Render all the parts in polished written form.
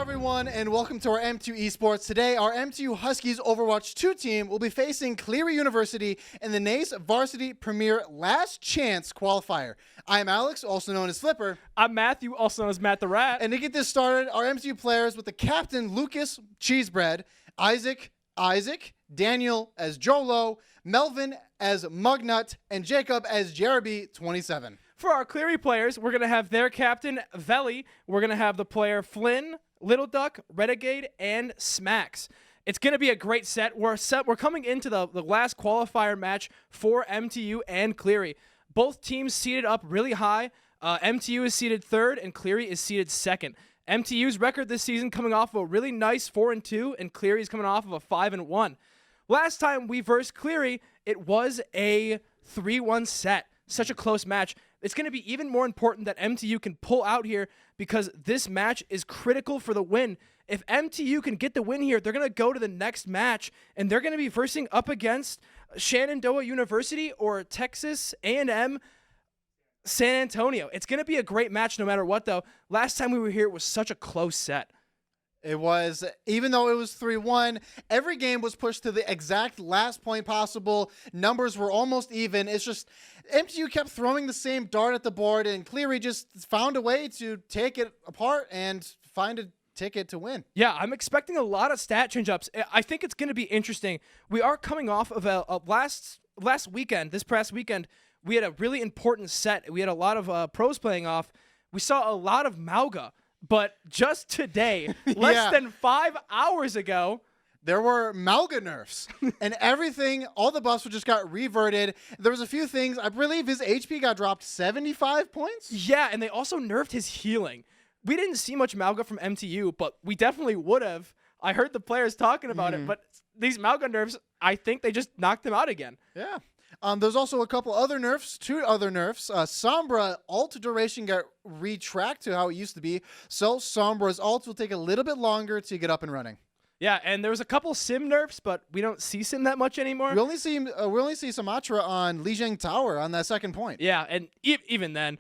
everyone, and welcome to our M2 Esports. Today, our M2 Huskies Overwatch 2 team will be facing Cleary University in the NACE Varsity Premier Last Chance Qualifier. I'm Alex, also known as Flipper. I'm Matthew, also known as Matt the Rat. And to get this started, our M2 players with the captain Lucas Cheesebread, Isaac, Daniel as Jolo, Melvin as Mugnut, and Jacob as Jeremy 27. For our Cleary players, we're going to have their captain, Veli. We're going to have the player Flynn, Little Duck, Renegade, and Smacks. It's going to be a great set. We're coming into the last qualifier match for MTU and Cleary. Both teams seated up really high. MTU is seated third, and Cleary is seated second. MTU's record this season coming off of a really nice 4-2, and Cleary is coming off of a 5-1. Last time we versed Cleary, it was a 3-1 set. Such a close match. It's going to be even more important that MTU can pull out here because this match is critical for the win. If MTU can get the win here, they're going to go to the next match, and they're going to be versing up against Shenandoah University or Texas A&M San Antonio. It's going to be a great match no matter what, though. Last time we were here, it was such a close set. It was, even though it was 3-1, every game was pushed to the exact last point possible. Numbers were almost even. It's just MTU kept throwing the same dart at the board, and Cleary just found a way to take it apart and find a ticket to win. Yeah, I'm expecting a lot of stat change-ups. I think it's going to be interesting. We are coming off of a last weekend, this past weekend, we had a really important set. We had a lot of pros playing off. We saw a lot of Mauga. But just today, less than 5 hours ago, there were Mauga nerfs, and everything, all the buffs just got reverted. There was a few things. I believe his HP got dropped 75 points. Yeah, and they also nerfed his healing. We didn't see much Mauga from MTU, but we definitely would have. I heard the players talking about it, but these Mauga nerfs, I think they just knocked him out again. Yeah. There's also a couple other nerfs, two other nerfs. Sombra ult duration got retracked to how it used to be, so Sombra's ult will take a little bit longer to get up and running. Yeah, and there was a couple Sim nerfs, but we don't see Sim that much anymore. We only see Sumatra on Lijiang Tower on that second point. Yeah, and even then,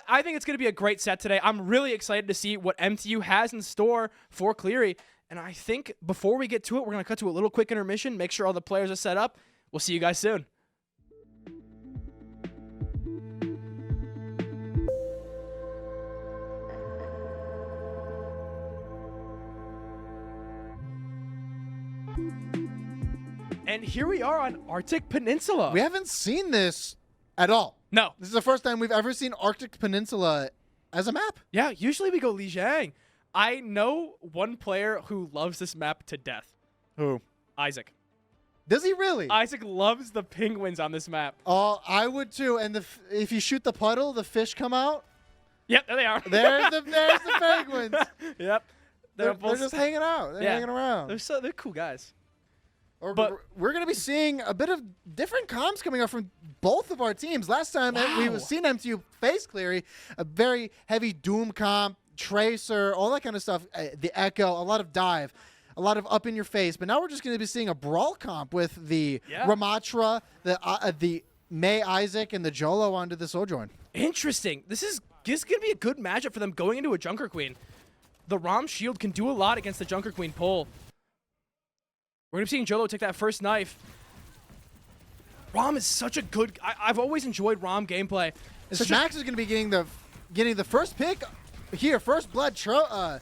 I think it's going to be a great set today. I'm really excited to see what MTU has in store for Cleary, and I think before we get to it, we're going to cut to a little quick intermission, make sure all the players are set up. We'll see you guys soon. And here we are on Arctic Peninsula. We haven't seen this at all. No. This is the first time we've ever seen Arctic Peninsula as a map. Yeah, usually we go Lijiang. I know one player who loves this map to death. Who? Isaac. Does he really? Isaac loves the penguins on this map. Oh, I would too. And if you shoot the puddle, the fish come out. Yep, there they are. There's the penguins. Yep. They're just hanging out. They're hanging around. They're cool guys. But we're going to be seeing a bit of different comms coming up from both of our teams. Last time we've seen MTU face Cleary, a very heavy Doom comp, Tracer, all that kind of stuff. The Echo, a lot of dive, a lot of up in your face. But now we're just going to be seeing a brawl comp with the Ramatra, the May Isaac, and the Jolo onto the Sojourn. Interesting. This is going to be a good matchup for them going into a Junker Queen. The Rom Shield can do a lot against the Junker Queen pull. We're going to be seeing Jolo take that first knife. Rom is such a good... I've always enjoyed Rom gameplay. Smacks is going to be getting the first pick here. First blood drawn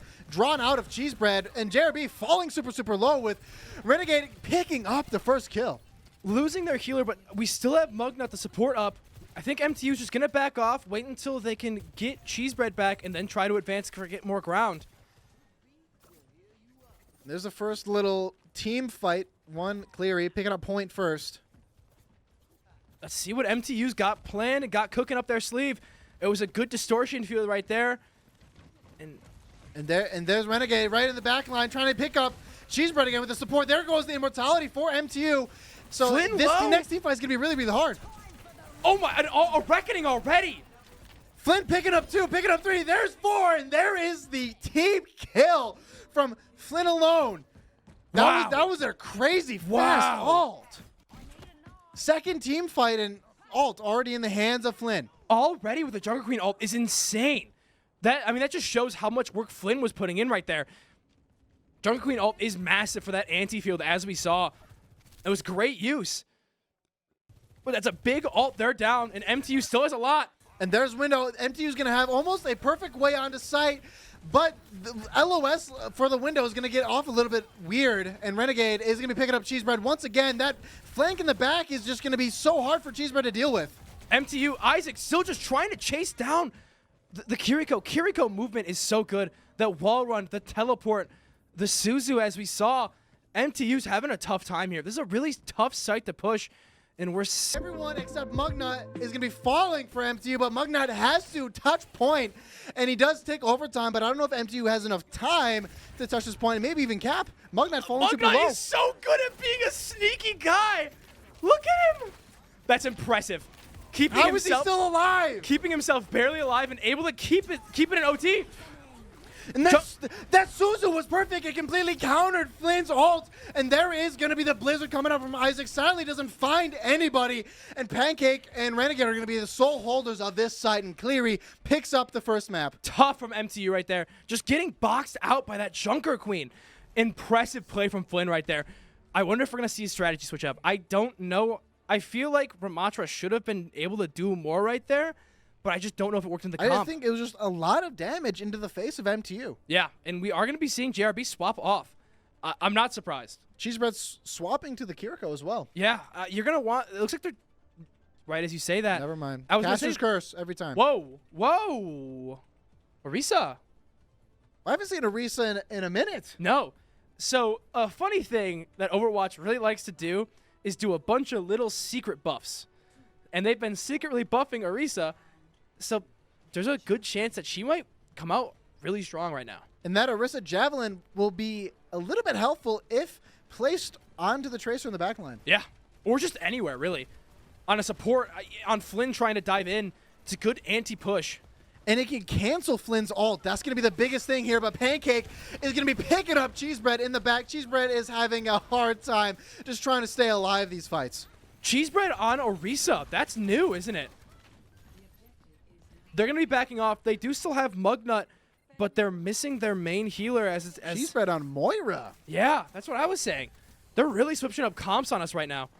out of Cheesebread. And JRB falling super low with Renegade picking up the first kill. Losing their healer, but we still have Mugnut to support up. I think MTU is just going to back off, wait until they can get Cheesebread back, and then try to advance to get more ground. There's the first little team fight. One Cleary picking up point first. Let's see what MTU's got planned and got cooking up their sleeve. It was a good distortion field right there. And there's Renegade right in the back line trying to pick up Cheesebread again with the support. There goes the immortality for MTU. So Flynn this low. next team fight is going to be really hard. Oh my, a reckoning already. Flynn picking up 2, picking up 3. There's 4, and there is the team kill from Flynn alone. That was a crazy fast ult. Second team fight and ult already in the hands of Flynn. Already with the Junker Queen ult is insane. That just shows how much work Flynn was putting in right there. Jungle Queen ult is massive for that anti-field, as we saw. It was great use. But that's a big ult. They're down, and MTU still has a lot. And there's Window. MTU's going to have almost a perfect way onto site, but the LOS for the Window is going to get off a little bit weird, and Renegade is going to be picking up Cheesebread. Once again, that flank in the back is just going to be so hard for Cheesebread to deal with. MTU, Isaac still just trying to chase down the Kiriko. Kiriko movement is so good. That wall run, the teleport, the Suzu, as we saw. MTU's having a tough time here. This is a really tough site to push. And we're everyone except Mugnut is going to be falling for MTU, but Mugnut has to touch point, and he does take overtime, but I don't know if MTU has enough time to touch this point, and maybe even cap. Mugnut falling super low. Mugnut is so good at being a sneaky guy. Look at him. That's impressive. How is he still alive? Keeping himself barely alive and able to keep it in OT. And that Suzu was perfect. It completely countered Flynn's ult. And there is going to be the Blizzard coming up from Isaac. Sadly, doesn't find anybody. And Pancake and Renegade are going to be the sole holders of this site. And Cleary picks up the first map. Tough from MTU right there. Just getting boxed out by that Junker Queen. Impressive play from Flynn right there. I wonder if we're going to see a strategy switch up. I don't know. I feel like Ramatra should have been able to do more right there. But I just don't know if it worked in the comp. I think it was just a lot of damage into the face of MTU. Yeah, and we are going to be seeing JRB swap off. I'm not surprised. Cheesebread's swapping to the Kiriko as well. Yeah, you're going to want... It looks like they're... Right as you say that. Never mind. I was Caster's curse every time. Whoa. Whoa. Orisa. I haven't seen Orisa in a minute. No. So, a funny thing that Overwatch really likes to do is do a bunch of little secret buffs. And they've been secretly buffing Orisa. So there's a good chance that she might come out really strong right now. And that Orisa Javelin will be a little bit helpful if placed onto the Tracer in the backline. Yeah, or just anywhere, really. On a support, on Flynn trying to dive in, it's a good anti-push. And it can cancel Flynn's ult. That's going to be the biggest thing here. But Pancake is going to be picking up Cheesebread in the back. Cheesebread is having a hard time just trying to stay alive these fights. Cheesebread on Orisa. That's new, isn't it? They're going to be backing off. They do still have Mugnut, but they're missing their main healer as Cheesebread on Moira. Yeah, that's what I was saying. They're really switching up comps on us right now.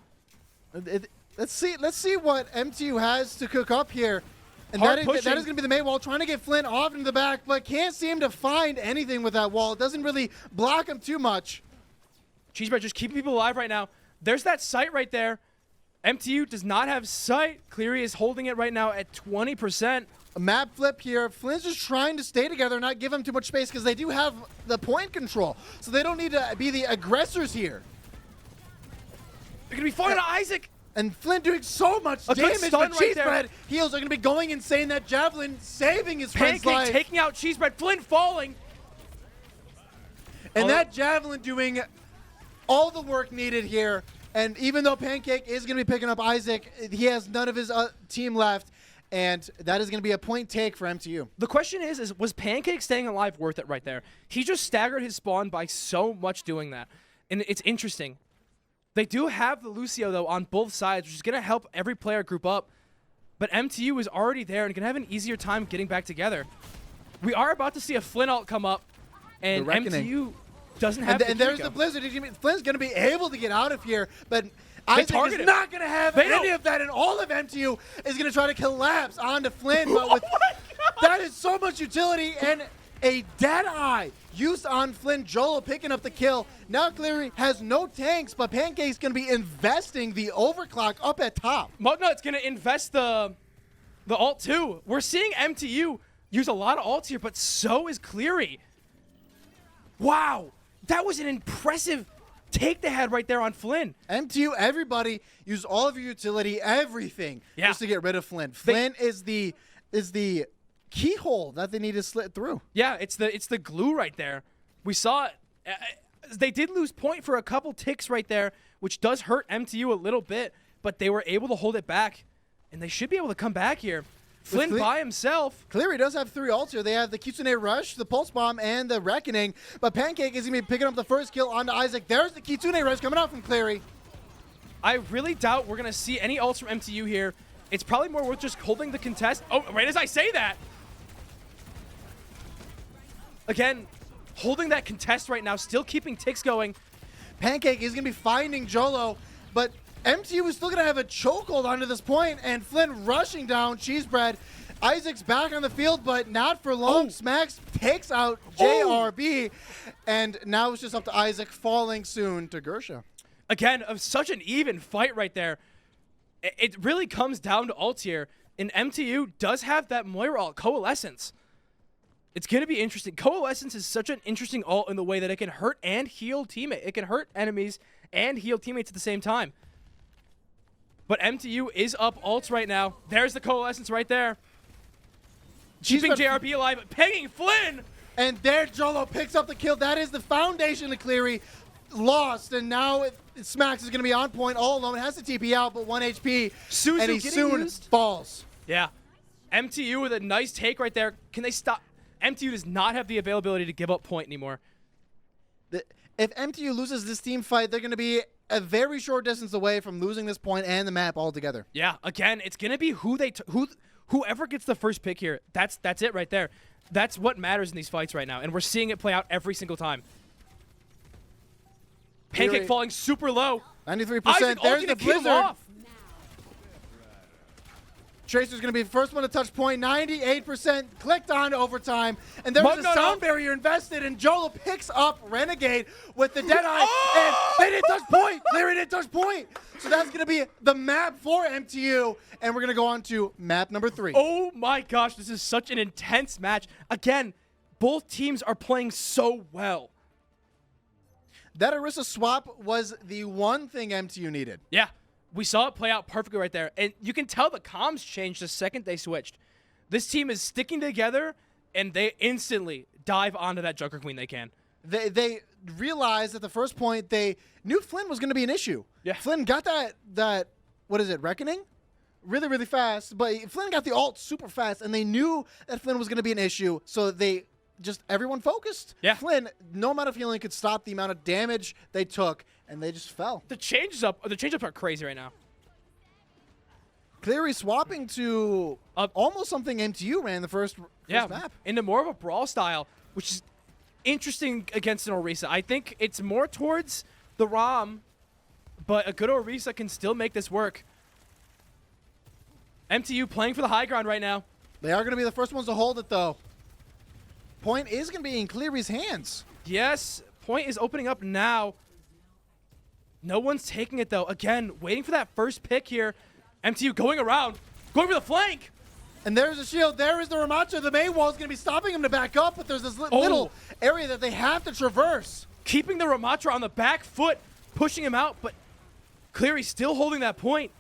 Let's see what MTU has to cook up here. And that is going to be the main wall, trying to get Flynn off into the back, but can't seem to find anything with that wall. It doesn't really block him too much. Cheesebread just keeping people alive right now. There's that sight right there. MTU does not have sight. Cleary is holding it right now at 20%. A map flip here. Flynn's just trying to stay together, not give him too much space because they do have the point control. So they don't need to be the aggressors here. They're going to be falling to Isaac. And Flynn doing so much damage, but Cheesebread heals are going to be going insane. That Javelin saving his friend's life. Pancake taking out Cheesebread. Flynn falling. And that Javelin doing all the work needed here. And even though Pancake is going to be picking up Isaac, he has none of his team left. And that is going to be a point take for MTU. The question is was Pancake staying alive worth it right there? He just staggered his spawn by so much doing that. And it's interesting. They do have the Lucio, though, on both sides, which is going to help every player group up. But MTU is already there and going to have an easier time getting back together. We are about to see a Flynn ult come up. And MTU doesn't have and there's the Blizzard. Flynn's going to be able to get out of here, but Isaac is not going to have any of that, and all of MTU is going to try to collapse onto Flynn. But with that is so much utility, and a dead eye used on Flynn. Jolo picking up the kill. Now Cleary has no tanks, but Pancake's going to be investing the overclock up at top. Mugnut's going to invest the ult too. We're seeing MTU use a lot of ults here, but so is Cleary. Wow, that was an impressive take they had right there on Flynn. MTU, everybody use all of your utility, everything, just to get rid of Flynn. Flynn is the keyhole that they need to slit through. Yeah, it's the glue right there. We saw it. They did lose point for a couple ticks right there, which does hurt MTU a little bit, but they were able to hold it back, and they should be able to come back here. Flynn by himself. Cleary does have 3 ults here. They have the Kitsune Rush, the Pulse Bomb, and the Reckoning. But Pancake is going to be picking up the first kill onto Isaac. There's the Kitsune Rush coming out from Cleary. I really doubt we're going to see any ults from MTU here. It's probably more worth just holding the contest. Oh, right as I say that. Again, holding that contest right now, still keeping ticks going. Pancake is going to be finding Jolo, but MTU is still going to have a chokehold onto this point, and Flynn rushing down Cheese Bread. Isaac's back on the field, but not for long. Smacks takes out JRB, and now it's just up to Isaac, falling soon to Gersha. Again, such an even fight right there. It really comes down to ults here, and MTU does have that Moira ult, Coalescence. It's going to be interesting. Coalescence is such an interesting ult in the way that it can hurt and heal teammates. It can hurt enemies and heal teammates at the same time. But MTU is up ults right now. There's the Coalescence right there. Keeping JRB alive, pegging Flynn. And there Jolo picks up the kill. That is the foundation to Cleary. Lost, and now Smacks is going to be on point all alone. Has to TP out, but 1 HP, and he soon falls. Yeah. MTU with a nice take right there. Can they stop? MTU does not have the availability to give up point anymore. If MTU loses this team fight, they're going to be a very short distance away from losing this point and the map altogether. Yeah, again, it's going to be whoever gets the first pick here. That's it right there. That's what matters in these fights right now, and we're seeing it play out every single time. Pancake falling super low. 93%. There's the Blizzard. Tracer's going to be the first one to touch point. 98% clicked on overtime. And there was a sound barrier invested, and Jolo picks up Renegade with the Deadeye. And they didn't touch point. Cleary didn't touch point. So that's going to be the map for MTU. And we're going to go on to map number 3. Oh my gosh, this is such an intense match. Again, both teams are playing so well. That Orisa swap was the one thing MTU needed. Yeah, we saw it play out perfectly right there. And you can tell the comms changed the second they switched. This team is sticking together, and they instantly dive onto that Joker Queen they can. They realized at the first point they knew Flynn was going to be an issue. Yeah. Flynn got that what is it, Reckoning? Really, really fast. But Flynn got the ult super fast, and they knew that Flynn was going to be an issue, so they just everyone focused. Yeah. Flynn, no amount of healing could stop the amount of damage they took, and they just fell. The change-ups are crazy right now. Cleary swapping to almost something MTU ran the first map. Into more of a brawl style, which is interesting against an Orisa. I think it's more towards the ROM, but a good Orisa can still make this work. MTU playing for the high ground right now. They are going to be the first ones to hold it, though. Point is going to be in Cleary's hands. Yes, point is opening up now. No one's taking it, though. Again, waiting for that first pick here. MTU going around, going for the flank. And there's a shield. There is the Ramacha. The main wall is going to be stopping him to back up, but there's this little area that they have to traverse. Keeping the Ramatra on the back foot, pushing him out, but Cleary still holding that point.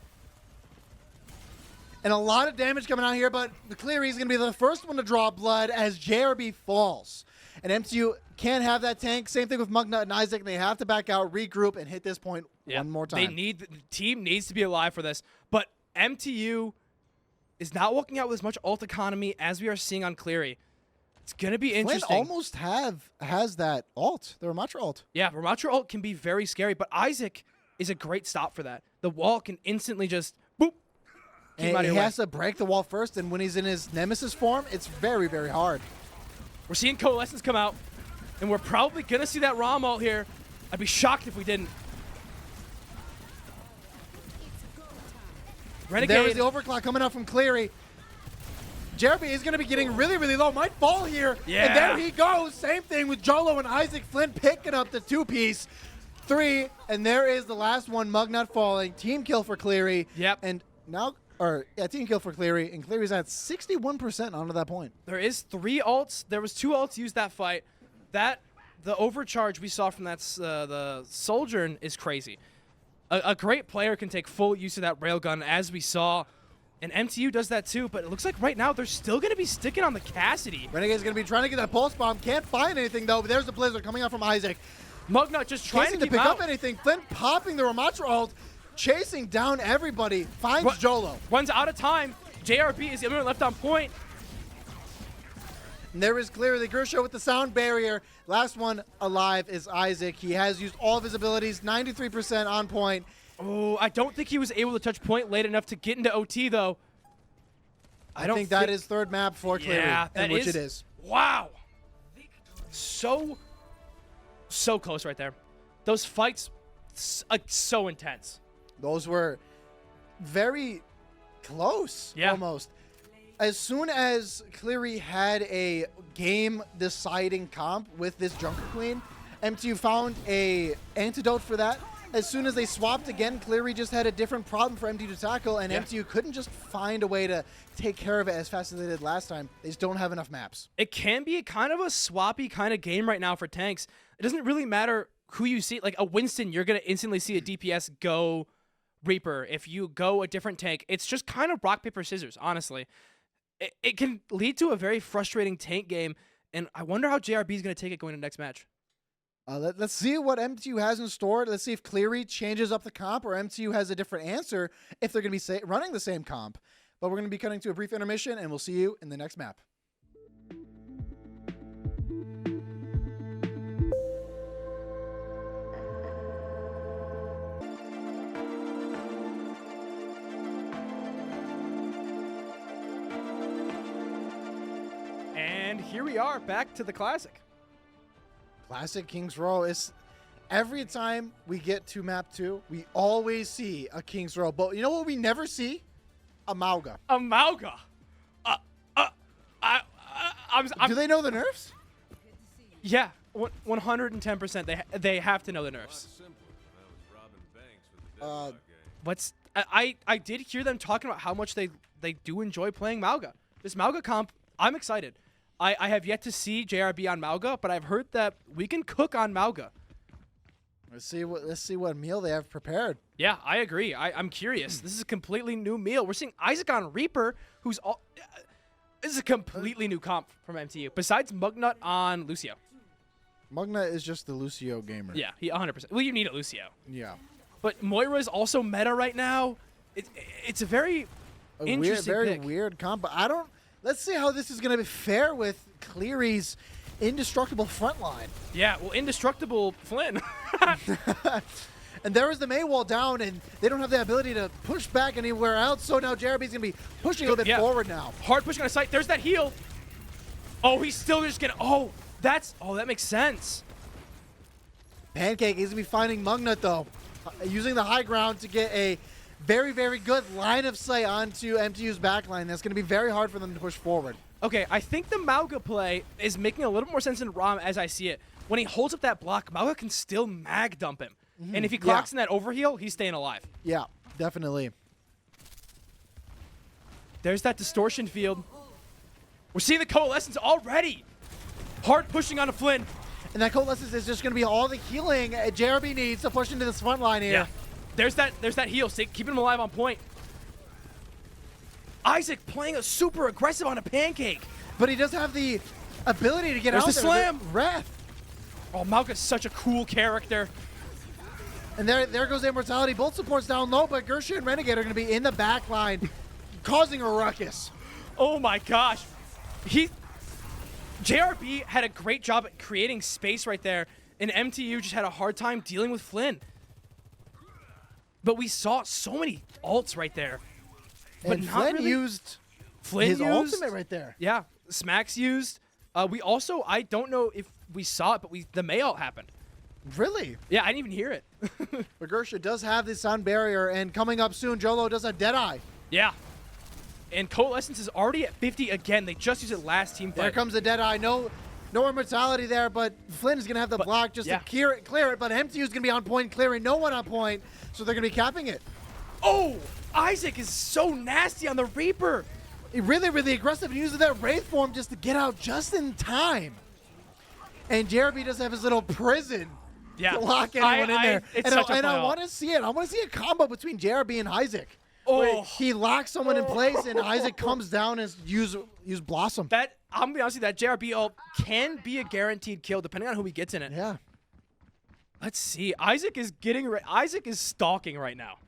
And a lot of damage coming out here, but Cleary is going to be the first one to draw blood as JRB falls. And MTU can't have that tank. Same thing with Mugnut and Isaac. They have to back out, regroup, and hit this point one more time. The team needs to be alive for this. But MTU is not walking out with as much ult economy as we are seeing on Cleary. It's going to be interesting. Flynn almost has that ult, the Ramatra ult. Yeah, Ramatra ult can be very scary, but Isaac is a great stop for that. The wall can instantly just boop. And he has to break the wall first, and when he's in his Nemesis form, it's very, very hard. We're seeing Coalescence come out, and we're probably going to see that ROM ult here. I'd be shocked if we didn't. Renegade. There is the overclock coming out from Cleary. JRB is going to be getting really, really low. Might fall here. Yeah. And there he goes. Same thing with Jolo and Isaac. Flynn picking up the two-piece. 3, and there is the last one. Mugnut falling. Team kill for Cleary. Yep. And now... team kill for Cleary, and Cleary's at 61% onto that point. There is 3 ults. There was 2 ults used that fight. The overcharge we saw from the Sojourn is crazy. A great player can take full use of that railgun, as we saw, and MTU does that too, but it looks like right now they're still going to be sticking on the Cassidy. Renegade's going to be trying to get that pulse bomb. Can't find anything, though, but there's the Blizzard coming out from Isaac. Mugnut just trying to pick up anything. Flynn popping the Ramatra ult. Chasing down everybody, finds Jolo. Runs out of time. JRB is the only one left on point. And there is Cleary the Gersha with the sound barrier. Last one alive is Isaac. He has used all of his abilities, 93% on point. Oh, I don't think he was able to touch point late enough to get into OT, though. I think that is third map for Cleary, yeah, which it is. Wow. So close right there. Those fights, so intense. Those were very close, almost. As soon as Cleary had a game-deciding comp with this Junker Queen, MTU found a antidote for that. As soon as they swapped again, Cleary just had a different problem for MTU to tackle, and MTU couldn't just find a way to take care of it as fast as they did last time. They just don't have enough maps. It can be kind of a swappy kind of game right now for tanks. It doesn't really matter who you see. Like a Winston, you're going to instantly see a DPS go Reaper. If you go a different tank, it's just kind of rock, paper, scissors, honestly. It can lead to a very frustrating tank game, and I wonder how JRB is going to take it going into the next match. Let's see what MTU has in store. Let's see if Cleary changes up the comp or MTU has a different answer if they're going to be running the same comp. But we're going to be cutting to a brief intermission, and we'll see you in the next map. And here we are, back to the Classic. Classic Kings Row is every time we get to map 2, we always see a Kings Row. But you know what we never see? A Mauga. A Mauga. Do they know the nerfs? Yeah, 110%. They have to know the nerfs. I did hear them talking about how much they do enjoy playing Mauga. This Mauga comp, I'm excited. I have yet to see JRB on Mauga, but I've heard that we can cook on Mauga. Let's see what meal they have prepared. Yeah, I agree. I'm curious. This is a completely new meal. We're seeing Isaac on Reaper, who's all. This is a completely new comp from MTU. Besides Mugnut on Lucio. Mugnut is just the Lucio gamer. Yeah, he 100%. Well, you need a Lucio. Yeah. But Moira is also meta right now. It's a very interesting very pick. weird comp. But I don't. Let's see how this is going to be fair with Cleary's indestructible front line. Yeah, well, indestructible Flynn. And there is the May wall down, and they don't have the ability to push back anywhere else. So now JRB's going to be pushing a little bit forward now. Hard pushing on a site. There's that heal. Oh, he's still just going to... Oh, that makes sense. Pancake is going to be finding Mugnut, though. Using the high ground to get a very, very good line of sight onto MTU's backline. That's going to be very hard for them to push forward. Okay, I think the Mauga play is making a little more sense in ROM as I see it. When he holds up that block, Mauga can still mag dump him. And if he clocks in that overheal, he's staying alive. Yeah, definitely. There's that distortion field. We're seeing the coalescence already. Hard pushing on a Flynn. And that coalescence is just going to be all the healing JRB needs to push into this front line here. Yeah. There's that heal, keeping him alive on point. Isaac playing a super aggressive on a pancake. But he does have the ability to get out there. There's the slam. Wrath. Oh, Mauga's such a cool character. And there goes the Immortality. Both supports down low, but Gersha and Renegade are going to be in the back line, causing a ruckus. Oh my gosh. JRB had a great job at creating space right there, and MTU just had a hard time dealing with Flynn. But we saw so many ults right there. But and not Flynn really. used Flynn his used, ultimate right there. Yeah, Smacks used. We also, I don't know if we saw it, but the May ult happened. Really? Yeah, I didn't even hear it. But Gersha does have the sound barrier, and coming up soon, Jolo does a Deadeye. Yeah. And Coalescence is already at 50 again. They just used it last team fight. There comes the Deadeye. No Immortality there, but Flynn is going to have the block just to clear it. But MTU is going to be on point, clearing no one on point, so they're going to be capping it. Oh, Isaac is so nasty on the Reaper. He really, really aggressive and using that Wraith form just to get out just in time. And JRB does have his little prison to lock anyone in there. And I want to see it. I want to see a combo between JRB and Isaac. Oh, he locks someone in place, and Isaac comes down and use Blossom. I'm gonna be honest with you, that JRB ult can be a guaranteed kill depending on who he gets in it. Yeah. Let's see. Isaac is stalking right now.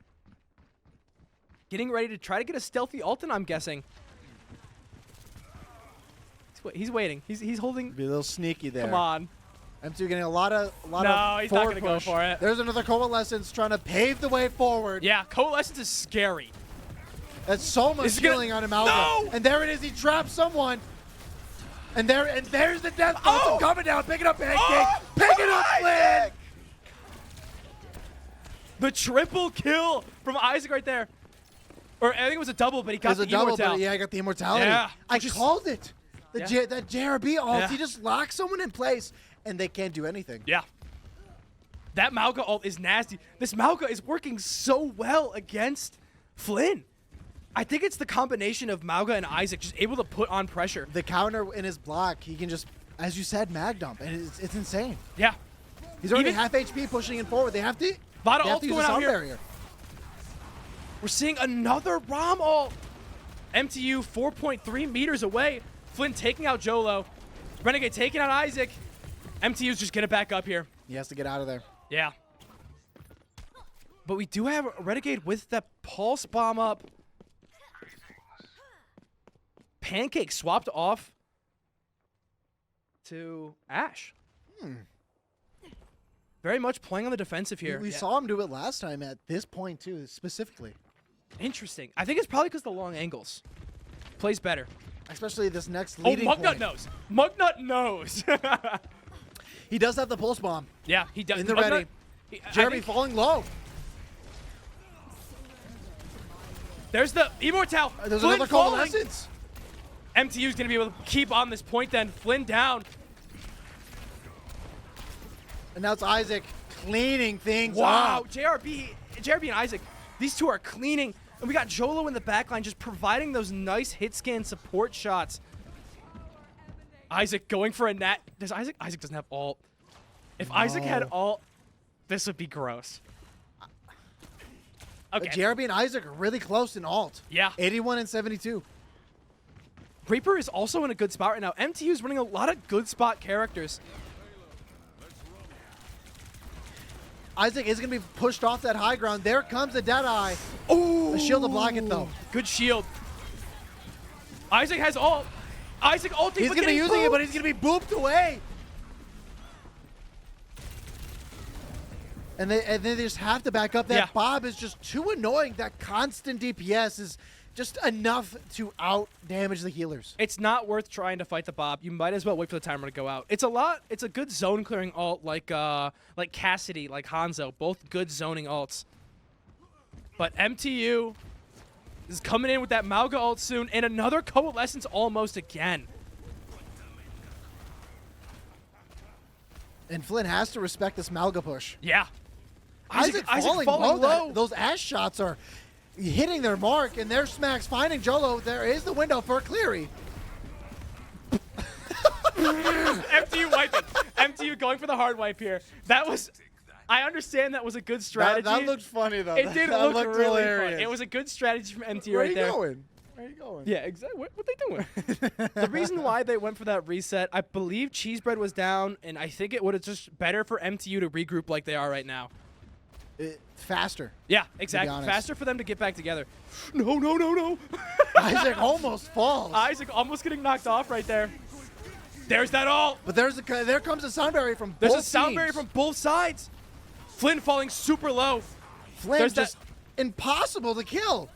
Getting ready to try to get a stealthy ult, and I'm guessing. He's waiting. He's holding. Be a little sneaky there. Come on. M2 getting a lot of No, he's not going to go for it. There's another Coalescence trying to pave the way forward. Yeah, Coalescence is scary. That's so much healing on him, Alva. No! And there it is. He trapped someone. And there's the death pulse coming down, picking up Pancake, picking up Flynn. The triple kill from Isaac right there. Or I think it was a double, but he got the immortality. Yeah, I got the immortality. Yeah. I called it. That JRB ult, Yeah. he just locks someone in place, and they can't do anything. Yeah. That Mauga ult is nasty. This Mauga is working so well against Flynn. I think it's the combination of Mauga and Isaac just able to put on pressure. The counter in his block, he can just, as you said, mag dump, and it's insane. Yeah. He's already half HP pushing in forward. They have to, a lot of ults going out here. Barrier. We're seeing another Rom ult. MTU 4.3 meters away. Flynn taking out Jolo. Renegade taking out Isaac. MTU's just gonna back up here. He has to get out of there. Yeah. But we do have Renegade with the pulse bomb up. Pancake swapped off to Ash. Very much playing on the defensive here. We saw him do it last time at this point, too, specifically. Interesting. I think it's probably because the long angles. Plays better. Especially this next leading Mugnut knows. Mugnut knows. He does have the pulse bomb. Yeah, he does. In the ready. Jeremy falling low. There's the Immortal. There's Flynn another falling. coalescence. MTU's going to be able to keep on this point then. Flynn down. And now it's Isaac cleaning things Wow. up. JRB and Isaac, these two are cleaning. And we got Jolo in the backline just providing those nice hit scan support shots. Isaac going for a nat. Isaac doesn't have ult. If Isaac had ult, this would be gross. Okay. But JRB and Isaac are really close in ult. Yeah. 81 and 72. Reaper is also in a good spot right now. MTU is running a lot of good spot characters. Isaac is going to be pushed off that high ground. There comes the Deadeye. Oh, The shield to block it, though. Good shield. Isaac has ult. Isaac ulting. He's going to be using it, but he's going to be booped away. And they just have to back up. That Bob is just too annoying. That constant DPS is just enough to out damage the healers. It's not worth trying to fight the Bob. You might as well wait for the timer to go out. It's a good zone clearing ult like Cassidy, like Hanzo, both good zoning ults. But MTU is coming in with that Mauga ult soon, and another coalescence almost again. And Flynn has to respect this Malga push. Yeah. Isaac falling low. Those Ash shots are hitting their mark, and their smacks finding Jolo. There is the window for Cleary. MTU wiping. MTU going for the hard wipe here. That was... I understand that was a good strategy. That looked funny, though. It did that look really hilarious. funny. It was a good strategy from MTU Where right there. Where are you going? Yeah, exactly. What they doing? The reason why they went for that reset, I believe Cheesebread was down, and I think it would have just better for MTU to regroup like they are right now. Faster. Yeah, exactly. Faster for them to get back together. No. Isaac almost falls. Isaac almost getting knocked off right there. There's that ult. But there comes a sound barrier from both There's a teams. sound barrier from both sides. Flynn falling super low. Flynn just impossible to kill.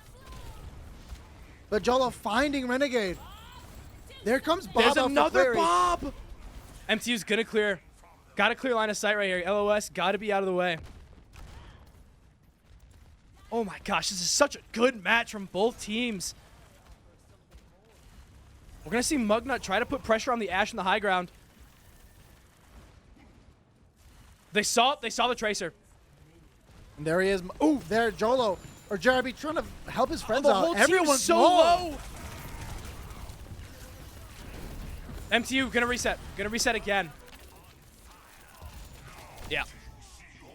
But Jolo finding Renegade. There comes Bob. There's another Cleary. Bob. MTU's gonna clear. Gotta clear line of sight right here. LOS gotta be out of the way. Oh my gosh, this is such a good match from both teams. We're gonna see Mugnut try to put pressure on the Ash in the high ground. They saw the Tracer. And there he is. Ooh, there Jolo or JRB trying to help his friends The out. whole Everyone's team's so low. MTU gonna reset again. Yeah.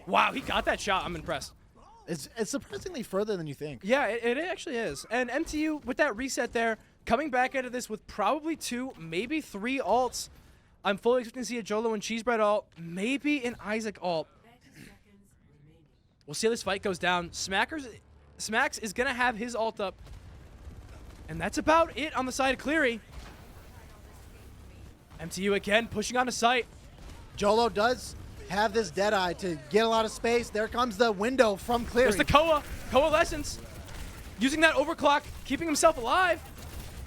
Wow, he got that shot. I'm impressed. It's surprisingly further than you think. Yeah, it actually is. And MTU, with that reset there, coming back into this with probably 2, maybe 3 ults. I'm fully expecting to see a Jolo and Cheesebread ult, maybe an Isaac ult. We'll see how this fight goes down. Smacks is going to have his ult up. And that's about it on the side of Cleary. MTU again pushing on to sight. Jolo does have this Deadeye to get a lot of space. There comes the window from Cleary. There's the Coalescence. Using that overclock, keeping himself alive.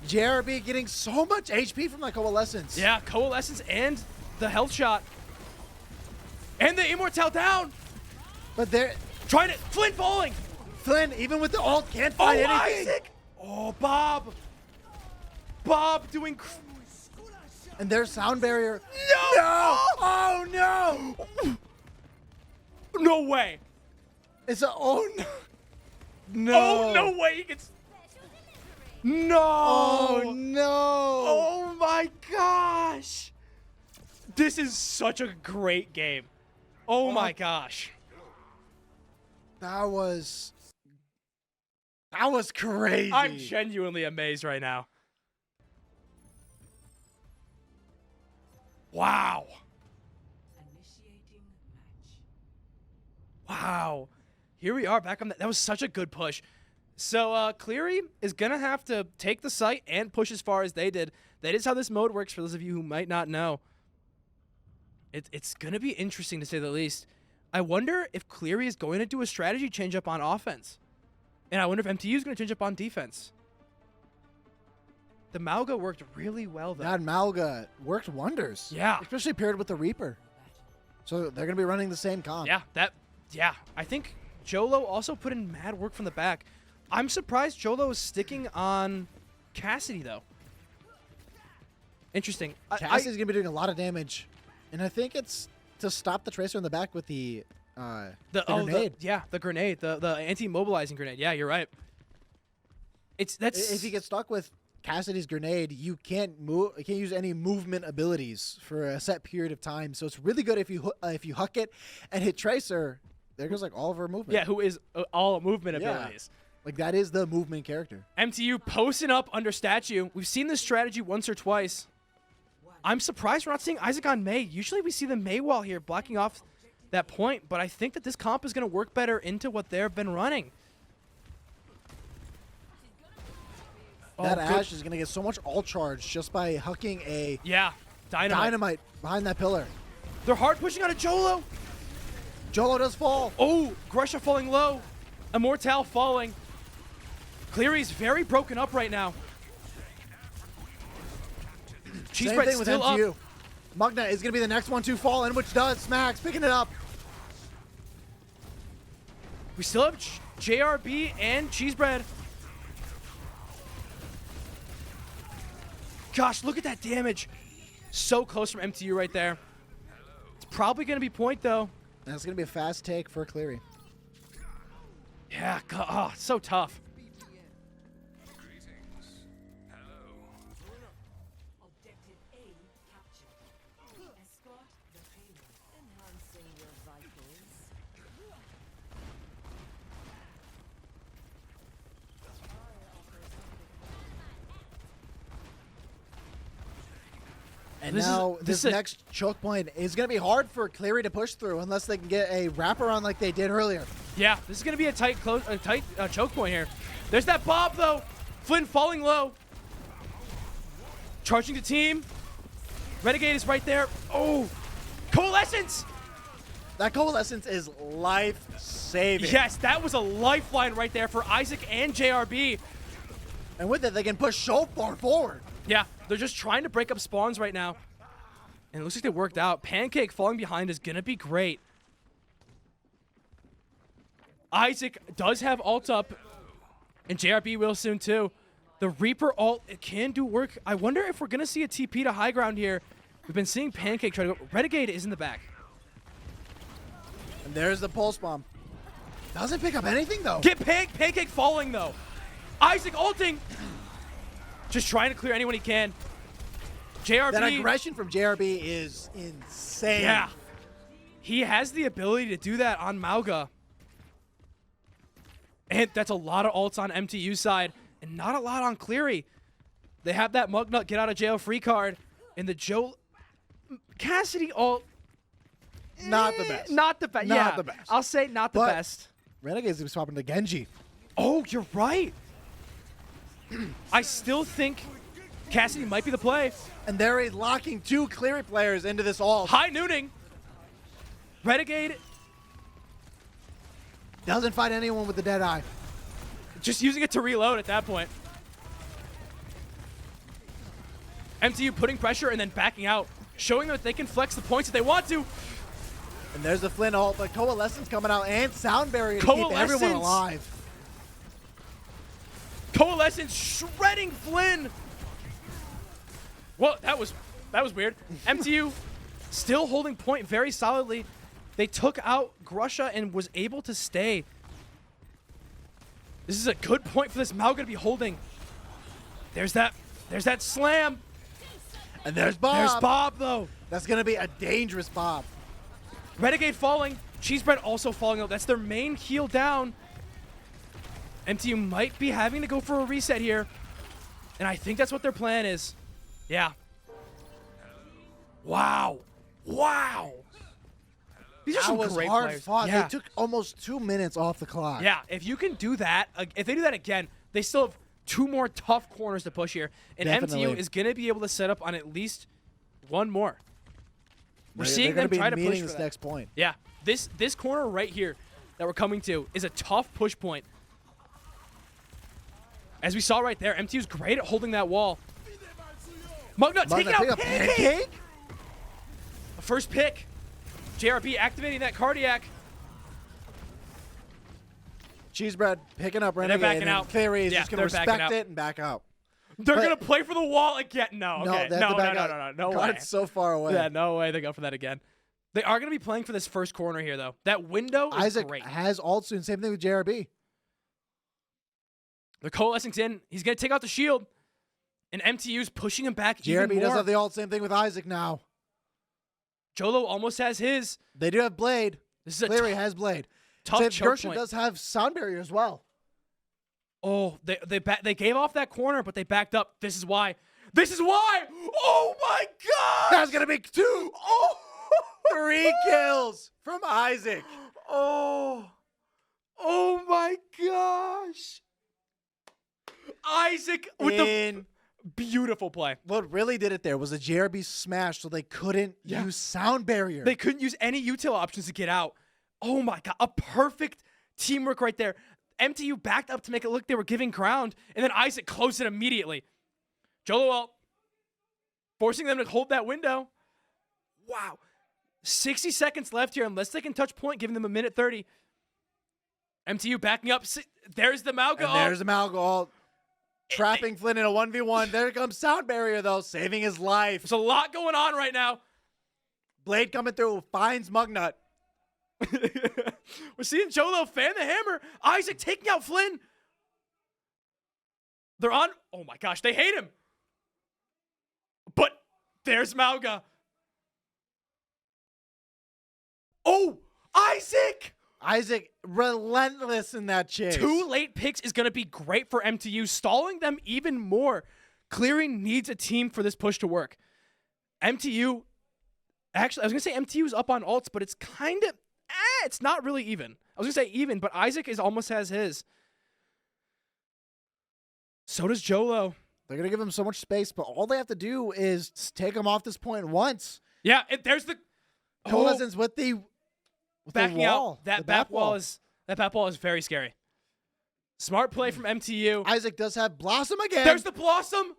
JRB getting so much HP from that Coalescence. Yeah, Coalescence and the health shot. And the Immortal down. But they're Trying to, Flynn falling. Flynn, even with the ult, can't find anything. Isaac. Oh, Bob. Bob doing. And their sound barrier. No. Oh no! No way. It's a oh no. No. Oh, no way. He gets. No. Oh no. Oh my gosh. This is such a great game. Oh my gosh. That was crazy. I'm genuinely amazed right now. Wow. Wow. Here we are back on that. That was such a good push. So Cleary is going to have to take the site and push as far as they did. That is how this mode works for those of you who might not know. It's going to be interesting to say the least. I wonder if Cleary is going to do a strategy change up on offense. And I wonder if MTU is going to change up on defense. The Malga worked really well, though. That Malga worked wonders. Yeah. Especially paired with the Reaper. So they're going to be running the same comp. Yeah. I think Jolo also put in mad work from the back. I'm surprised Jolo is sticking on Cassidy, though. Interesting. Cassidy's going to be doing a lot of damage. And I think it's to stop the Tracer in the back with the grenade. The grenade. The anti-mobilizing grenade. Yeah, you're right. That's if you get stuck with Cassidy's grenade, you can't move. You can't use any movement abilities for a set period of time. So it's really good if you huck it and hit Tracer. There goes like all of her movement. Yeah, who is all movement abilities. Like that is the movement character. MTU posting up under statue. We've seen this strategy once or twice. I'm surprised we're not seeing Isaac on Mei. Usually we see the Mei wall here blocking off that point, but I think that this comp is going to work better into what they've been running. That Ashe is going to get so much ult charge just by hucking a dynamite behind that pillar. They're hard pushing out of Jolo. Jolo does fall. Oh, Gresha falling low. Immortal falling. Cleary's very broken up right now. Same thing with MTU. Magna is going to be the next one to fall, and which does. Smacks picking it up. We still have JRB and Cheesebread. Gosh, look at that damage. So close from MTU right there. It's probably going to be point, though. And it's going to be a fast take for Cleary. Yeah, God, so tough. And now this next choke point is going to be hard for Cleary to push through unless they can get a wraparound like they did earlier. Yeah, this is going to be a tight choke point here. There's that Bob, though. Flynn falling low. Charging the team. Renegade is right there. Oh, Coalescence. That Coalescence is life-saving. Yes, that was a lifeline right there for Isaac and JRB. And with it, they can push so far forward. Yeah, they're just trying to break up spawns right now. And it looks like they worked out. Pancake falling behind is going to be great. Isaac does have ult up. And JRB will soon too. The Reaper ult, it can do work. I wonder if we're going to see a TP to high ground here. We've been seeing Pancake try to go. Renegade is in the back. And there's the pulse bomb. Doesn't pick up anything though. Get Pancake falling though. Isaac ulting. Just trying to clear anyone he can. JRB. That aggression from JRB is insane. Yeah. He has the ability to do that on Malga. And that's a lot of ults on MTU's side and not a lot on Cleary. They have that Mugnut get out of jail free card. And the Cassidy ult. Not the best. Not the best. Not Yeah, the best. I'll say not the best. Renegade's going to be swapping to Genji. Oh, you're right. I still think Cassidy might be the play. And they're locking two Cleary players into this ult. High nooning. Renegade. Doesn't fight anyone with the dead eye. Just using it to reload at that point. MTU putting pressure and then backing out, showing that they can flex the points if they want to. And there's the Flynn ult, but Coalescence coming out and Sound Barrier to keep everyone alive. Coalescence shredding Flynn. Well, that was weird. MTU still holding point very solidly. They took out Grusha and was able to stay. This is a good point for this Mauga to be holding. There's that slam. And there's Bob. There's Bob, though. That's going to be a dangerous Bob. Renegade falling. Cheesebread also falling out. That's their main heal down. MTU might be having to go for a reset here. And I think that's what their plan is. Yeah. Wow. Wow. These are some great hard players. fought. Yeah. They took almost 2 minutes off the clock. Yeah, if you can do that, if they do that again, they still have 2 more tough corners to push here. And Definitely. MTU is going to be able to set up on at least 1 more. We're seeing they're them try to push meeting for this that. next point. Yeah, this corner right here that we're coming to is a tough push point. As we saw right there, MTU's great at holding that wall. Mugnut taking out Pancake! First pick. JRB activating that cardiac. Cheesebread picking up Renegade. They're backing out. Cleary is Yeah, just going to they're backing respect out. it and back out. They're going to play for the wall again. No, okay. they have to back out. No way. Guard's so far away. Yeah, no way they go for that again. They are going to be playing for this first corner here, though. That window is Isaac great. has ult soon. Same thing with JRB. They're coalescing in. He's going to take out the shield. And MTU's pushing him back even JRB more. does have the ult. Same thing with Isaac now. Jolo almost has his. They do have Blade. This is a Cleary has Blade. tough choke Gersha point. does have Sound Barrier as well. Oh, they gave off that corner, but they backed up. This is why. This is why. Oh my God! That's gonna be 2. Oh, 3 kills from Isaac. Oh my gosh! Isaac with the beautiful play. What really did it there was a JRB smash, so they couldn't use Sound Barrier. They couldn't use any util options to get out. Oh my God! A perfect teamwork right there. MTU backed up to make it look they were giving ground, and then Isaac closed it immediately. Jolo ult, forcing them to hold that window. Wow. 60 seconds left here, unless they can touch point, giving them a minute 30. MTU backing up. There's the Mauga ult. There's the Mauga ult. Trapping Flynn in a 1v1. There comes Sound Barrier, though, saving his life. There's a lot going on right now. Blade coming through, finds Mugnut. We're seeing Jolo fan the hammer. Isaac taking out Flynn. They're on. Oh my gosh, they hate him. But there's Mauga. Oh, Isaac! Isaac, relentless in that chase. 2 late picks is going to be great for MTU, stalling them even more. Cleary needs a team for this push to work. MTU, actually, I was going to say MTU's up on ults, but it's kind of, it's not really even. I was going to say even, but Isaac almost has his. So does Jolo. They're going to give him so much space, but all they have to do is take him off this point once. Yeah, there's the Coalescence with the backing wall. out. That back wall is very scary. Smart play from MTU. Isaac does have Blossom again. There's the Blossom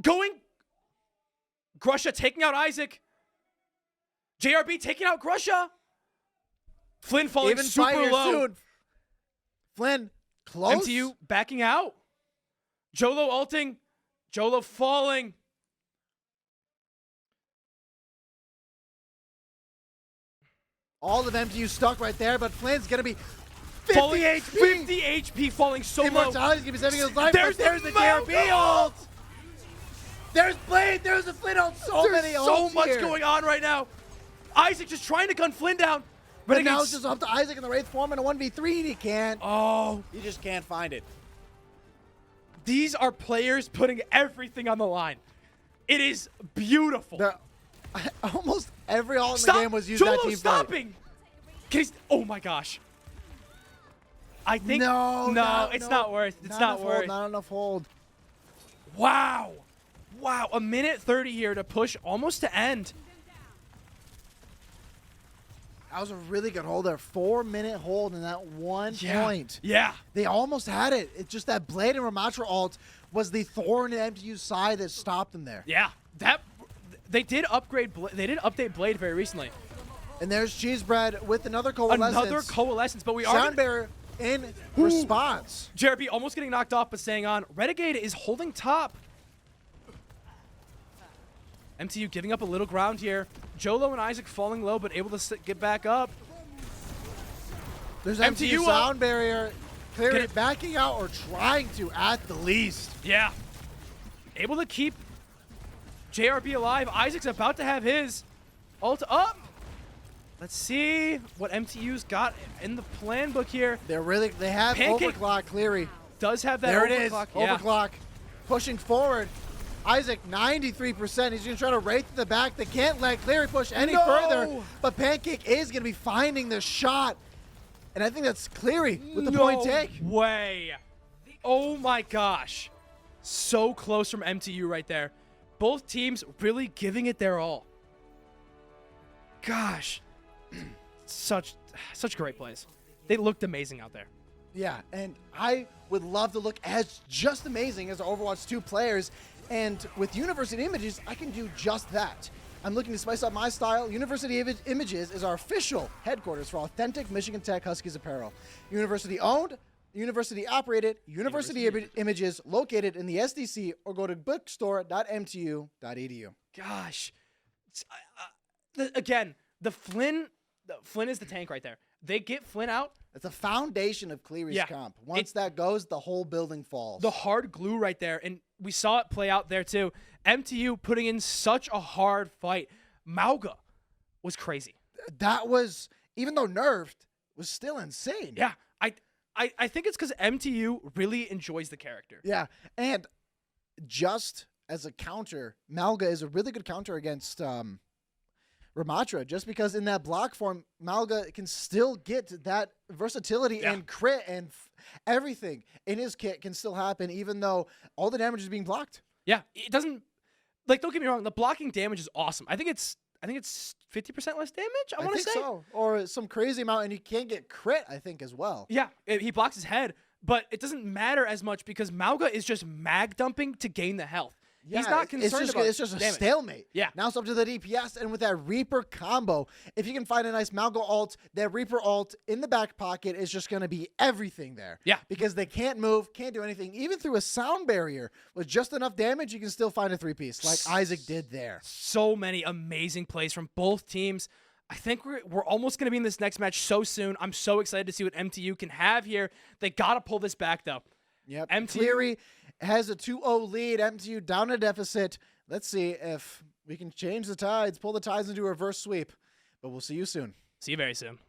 going. Grusha taking out Isaac. JRB taking out Grusha. Flynn falling even super low. Soon. Flynn close. MTU backing out. Jolo ulting. Jolo falling. All of MTU stuck right there, but Flynn's going to be 50 falling, HP. 50 HP falling so low. Immortality's going to be saving his life. There's There's the Mauga JRB ult. There's Blade. There's the Flynn ult. There's so much going on right now. Isaac just trying to gun Flynn down. But now it's just up to Isaac in the Wraith form in a 1v3, and he can't. Oh. He just can't find it. These are players putting everything on the line. It is beautiful. Almost every ult in the game was used that team stopping. Oh my gosh. I think no, it's not worth. It's not worth. Not enough hold. Wow. Wow, a minute 30 here to push almost to end. That was a really good hold there. 4-minute hold in that one point. Yeah. They almost had it. It's just that Blade and Ramatra ult was the thorn in MTU's side that stopped them there. Yeah. They did update Blade very recently. And there's Cheesebread with another coalescence. But we are Sound Barrier in response. JRB almost getting knocked off, but staying on. Renegade is holding top. MTU giving up a little ground here. Jolo and Isaac falling low, but able to get back up. There's MTU Sound Barrier. Cleary backing out or trying to at the least. Yeah. Able to keep JRB alive. Isaac's about to have his ult up. Let's see what MTU's got in the plan book here. They have Pancake overclock. Cleary does have that there overclock. It is. Yeah. Overclock. Pushing forward. Isaac 93%. He's going to try to raid to the back. They can't let Cleary push any further. But Pancake is going to be finding the shot. And I think that's Cleary with the point take. No way. Oh my gosh. So close from MTU right there. Both teams really giving it their all. Gosh. Such great plays. They looked amazing out there. Yeah, and I would love to look as just amazing as the Overwatch 2 players. And with University Images, I can do just that. I'm looking to spice up my style. University Images is our official headquarters for authentic Michigan Tech Huskies apparel. University owned, university operated, University Images located in the SDC, or go to bookstore.mtu.edu. Gosh. Again, Flynn is the tank right there. They get Flynn out. It's the foundation of Cleary's comp. Once that goes, the whole building falls. The hard glue right there, and we saw it play out there too. MTU putting in such a hard fight. Mauga was crazy. That was, even though nerfed, was still insane. Yeah, I think it's because MTU really enjoys the character. Yeah, and just as a counter, Malga is a really good counter against Ramatra, just because in that block form, Malga can still get that versatility and crit and everything in his kit can still happen, even though all the damage is being blocked. Yeah, it doesn't, like, don't get me wrong, the blocking damage is awesome. I think it's 50% less damage, I want to say. So. Or some crazy amount, and you can't get crit, I think, as well. Yeah, he blocks his head, but it doesn't matter as much because Mauga is just mag dumping to gain the health. Yeah, he's not concerned about it's just a damage. stalemate. Yeah. Now it's up to the DPS, and with that Reaper combo, if you can find a nice Malgo ult, that Reaper ult in the back pocket is just going to be everything there. Yeah. Because they can't move, can't do anything. Even through a sound barrier, with just enough damage, you can still find a 3-piece, like Isaac did there. So many amazing plays from both teams. I think we're almost going to be in this next match so soon. I'm so excited to see what MTU can have here. They got to pull this back, though. Yep. Cleary has a 2-0 lead. MTU down a deficit. Let's see if we can change the tides, pull the tides into a reverse sweep. But we'll see you soon. See you very soon.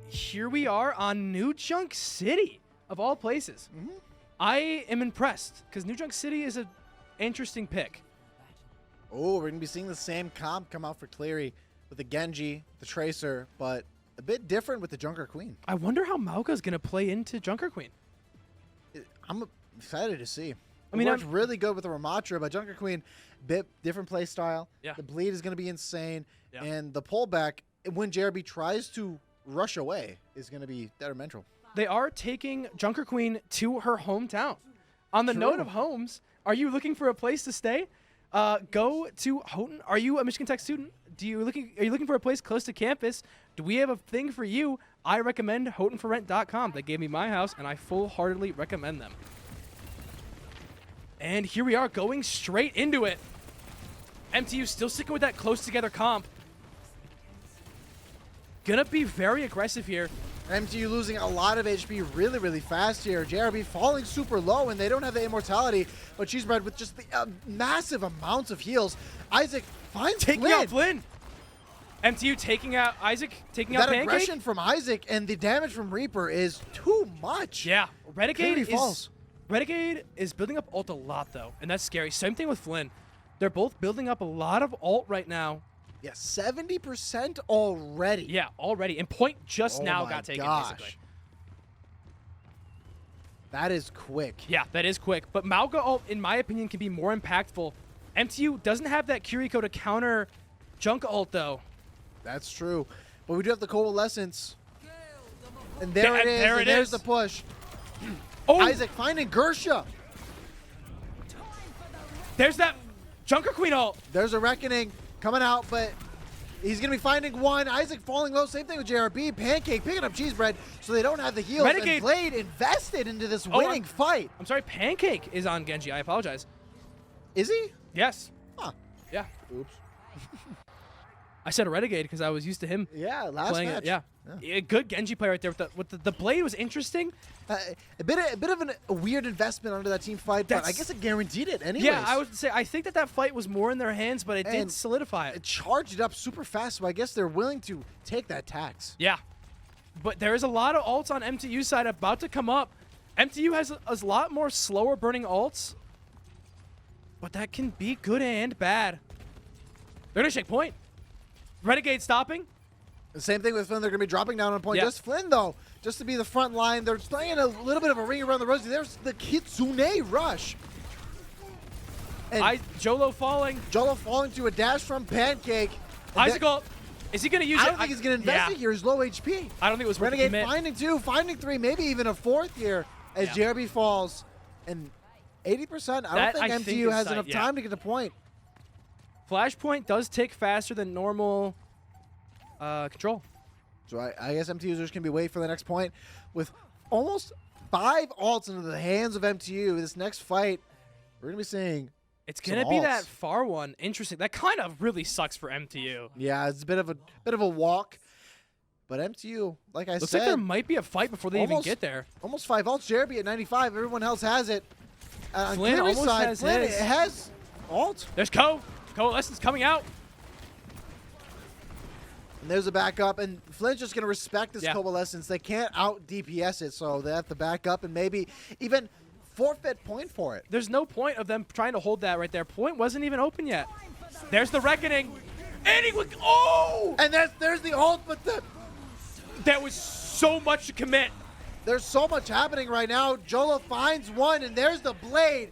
Here we are on New Junk City, of all places. I am impressed, because New Junk City is an interesting pick. Oh, we're going to be seeing the same comp come out for Cleary with the Genji, the Tracer, but a bit different with the Junker Queen. I wonder how Mauga's going to play into Junker Queen. I'm excited to see. I mean, it worked really good with the Ramatra, but Junker Queen, bit different play style. Yeah. The bleed is going to be insane, Yeah. and the pullback, when JRB tries to rush away, is going to be detrimental. They are taking Junker Queen to her hometown. On the note of homes, are you looking for a place to stay? Go to Houghton. Are you a Michigan Tech student? Are you looking for a place close to campus? Do we have a thing for you? I recommend HoughtonForRent.com. They gave me my house, and I full-heartedly recommend them. And here we are going straight into it. MTU still sticking with that close together comp. Gonna be very aggressive here. MTU losing a lot of HP really, really fast here. JRB falling super low, and they don't have the immortality, but Cheesebread with just the massive amounts of heals. Isaac finds taking out Flynn. MTU taking out Isaac, taking out Pancake. That aggression from Isaac and the damage from Reaper is too much. Yeah, Renegade is building up ult a lot, though, and that's scary. Same thing with Flynn. They're both building up a lot of ult right now. Yeah, 70% already. Yeah, already. And point just Oh now my got taken, gosh. basically. That is quick. Yeah, that is quick. But Mauga ult, in my opinion, can be more impactful. MTU doesn't have that Kiriko to counter Junk ult, though. That's true. But we do have the Coalescence. And there it is. There and it there's is. the push. Oh, Isaac finding Gersha. there's that Junker Queen ult. There's a Reckoning coming out, but he's going to be finding one. Isaac falling low. Same thing with JRB. Pancake picking up cheese bread, so they don't have the heals. Renegade. And Blade invested into this Oh, winning fight. I'm sorry, Pancake is on Genji. I apologize. Is he? Yes. Huh. Yeah. Oops. I said a Renegade because I was used to him Yeah, last playing match. it. Yeah. A good Genji player right there. With the Blade was interesting. A bit of a weird investment under that team fight, but I That's- guess it guaranteed it anyways. Yeah, I would say I think that fight was more in their hands, but it did And solidify It it. charged it up super fast, so I guess they're willing to take that tax. Yeah. But there is a lot of ults on MTU's side about to come up. MTU has a lot more slower burning ults, but that can be good and bad. They're going to shake point. Renegade stopping. The same thing with Flynn. They're going to be dropping down on point. Yeah. Just Flynn, though, just to be the front line. They're playing a little bit of a ring around the rosy. There's the Kitsune rush. And Jolo falling. Jolo falling to a dash from Pancake. And Isaac ult. Is he going to use I it? don't think he's going to invest it here. He's low HP. I don't think it was worth the Renegade commit. finding 2, finding 3, maybe even a 4th here as Yeah. JRB falls. And 80%, I That, don't think I MTU think, is has tight, enough yeah. time to get to point. Flashpoint does tick faster than normal control. So I guess MTU users can be waiting for the next point. With almost 5 ults into the hands of MTU, this next fight, we're going to be seeing It's some going to be ults. that far one. Interesting. That kind of really sucks for MTU. Yeah, it's a bit of a walk. But MTU, like I Looks said, like there might be a fight before they even get there. Almost 5 ults. JRB at 95. Everyone else has it. On Flynn Cleary's almost side, has Flynn his. has ult. There's Coalescence coming out. And there's a backup, and Flynn's just going to respect this Yeah. Coalescence. They can't out DPS it, so they have to back up and maybe even forfeit point for it. There's no point of them trying to hold that right there. Point wasn't even open yet. There's the Reckoning. And he would, oh! And there's the ult, but That was so much to commit. there's so much happening right now. Jolo finds one, and there's the Blade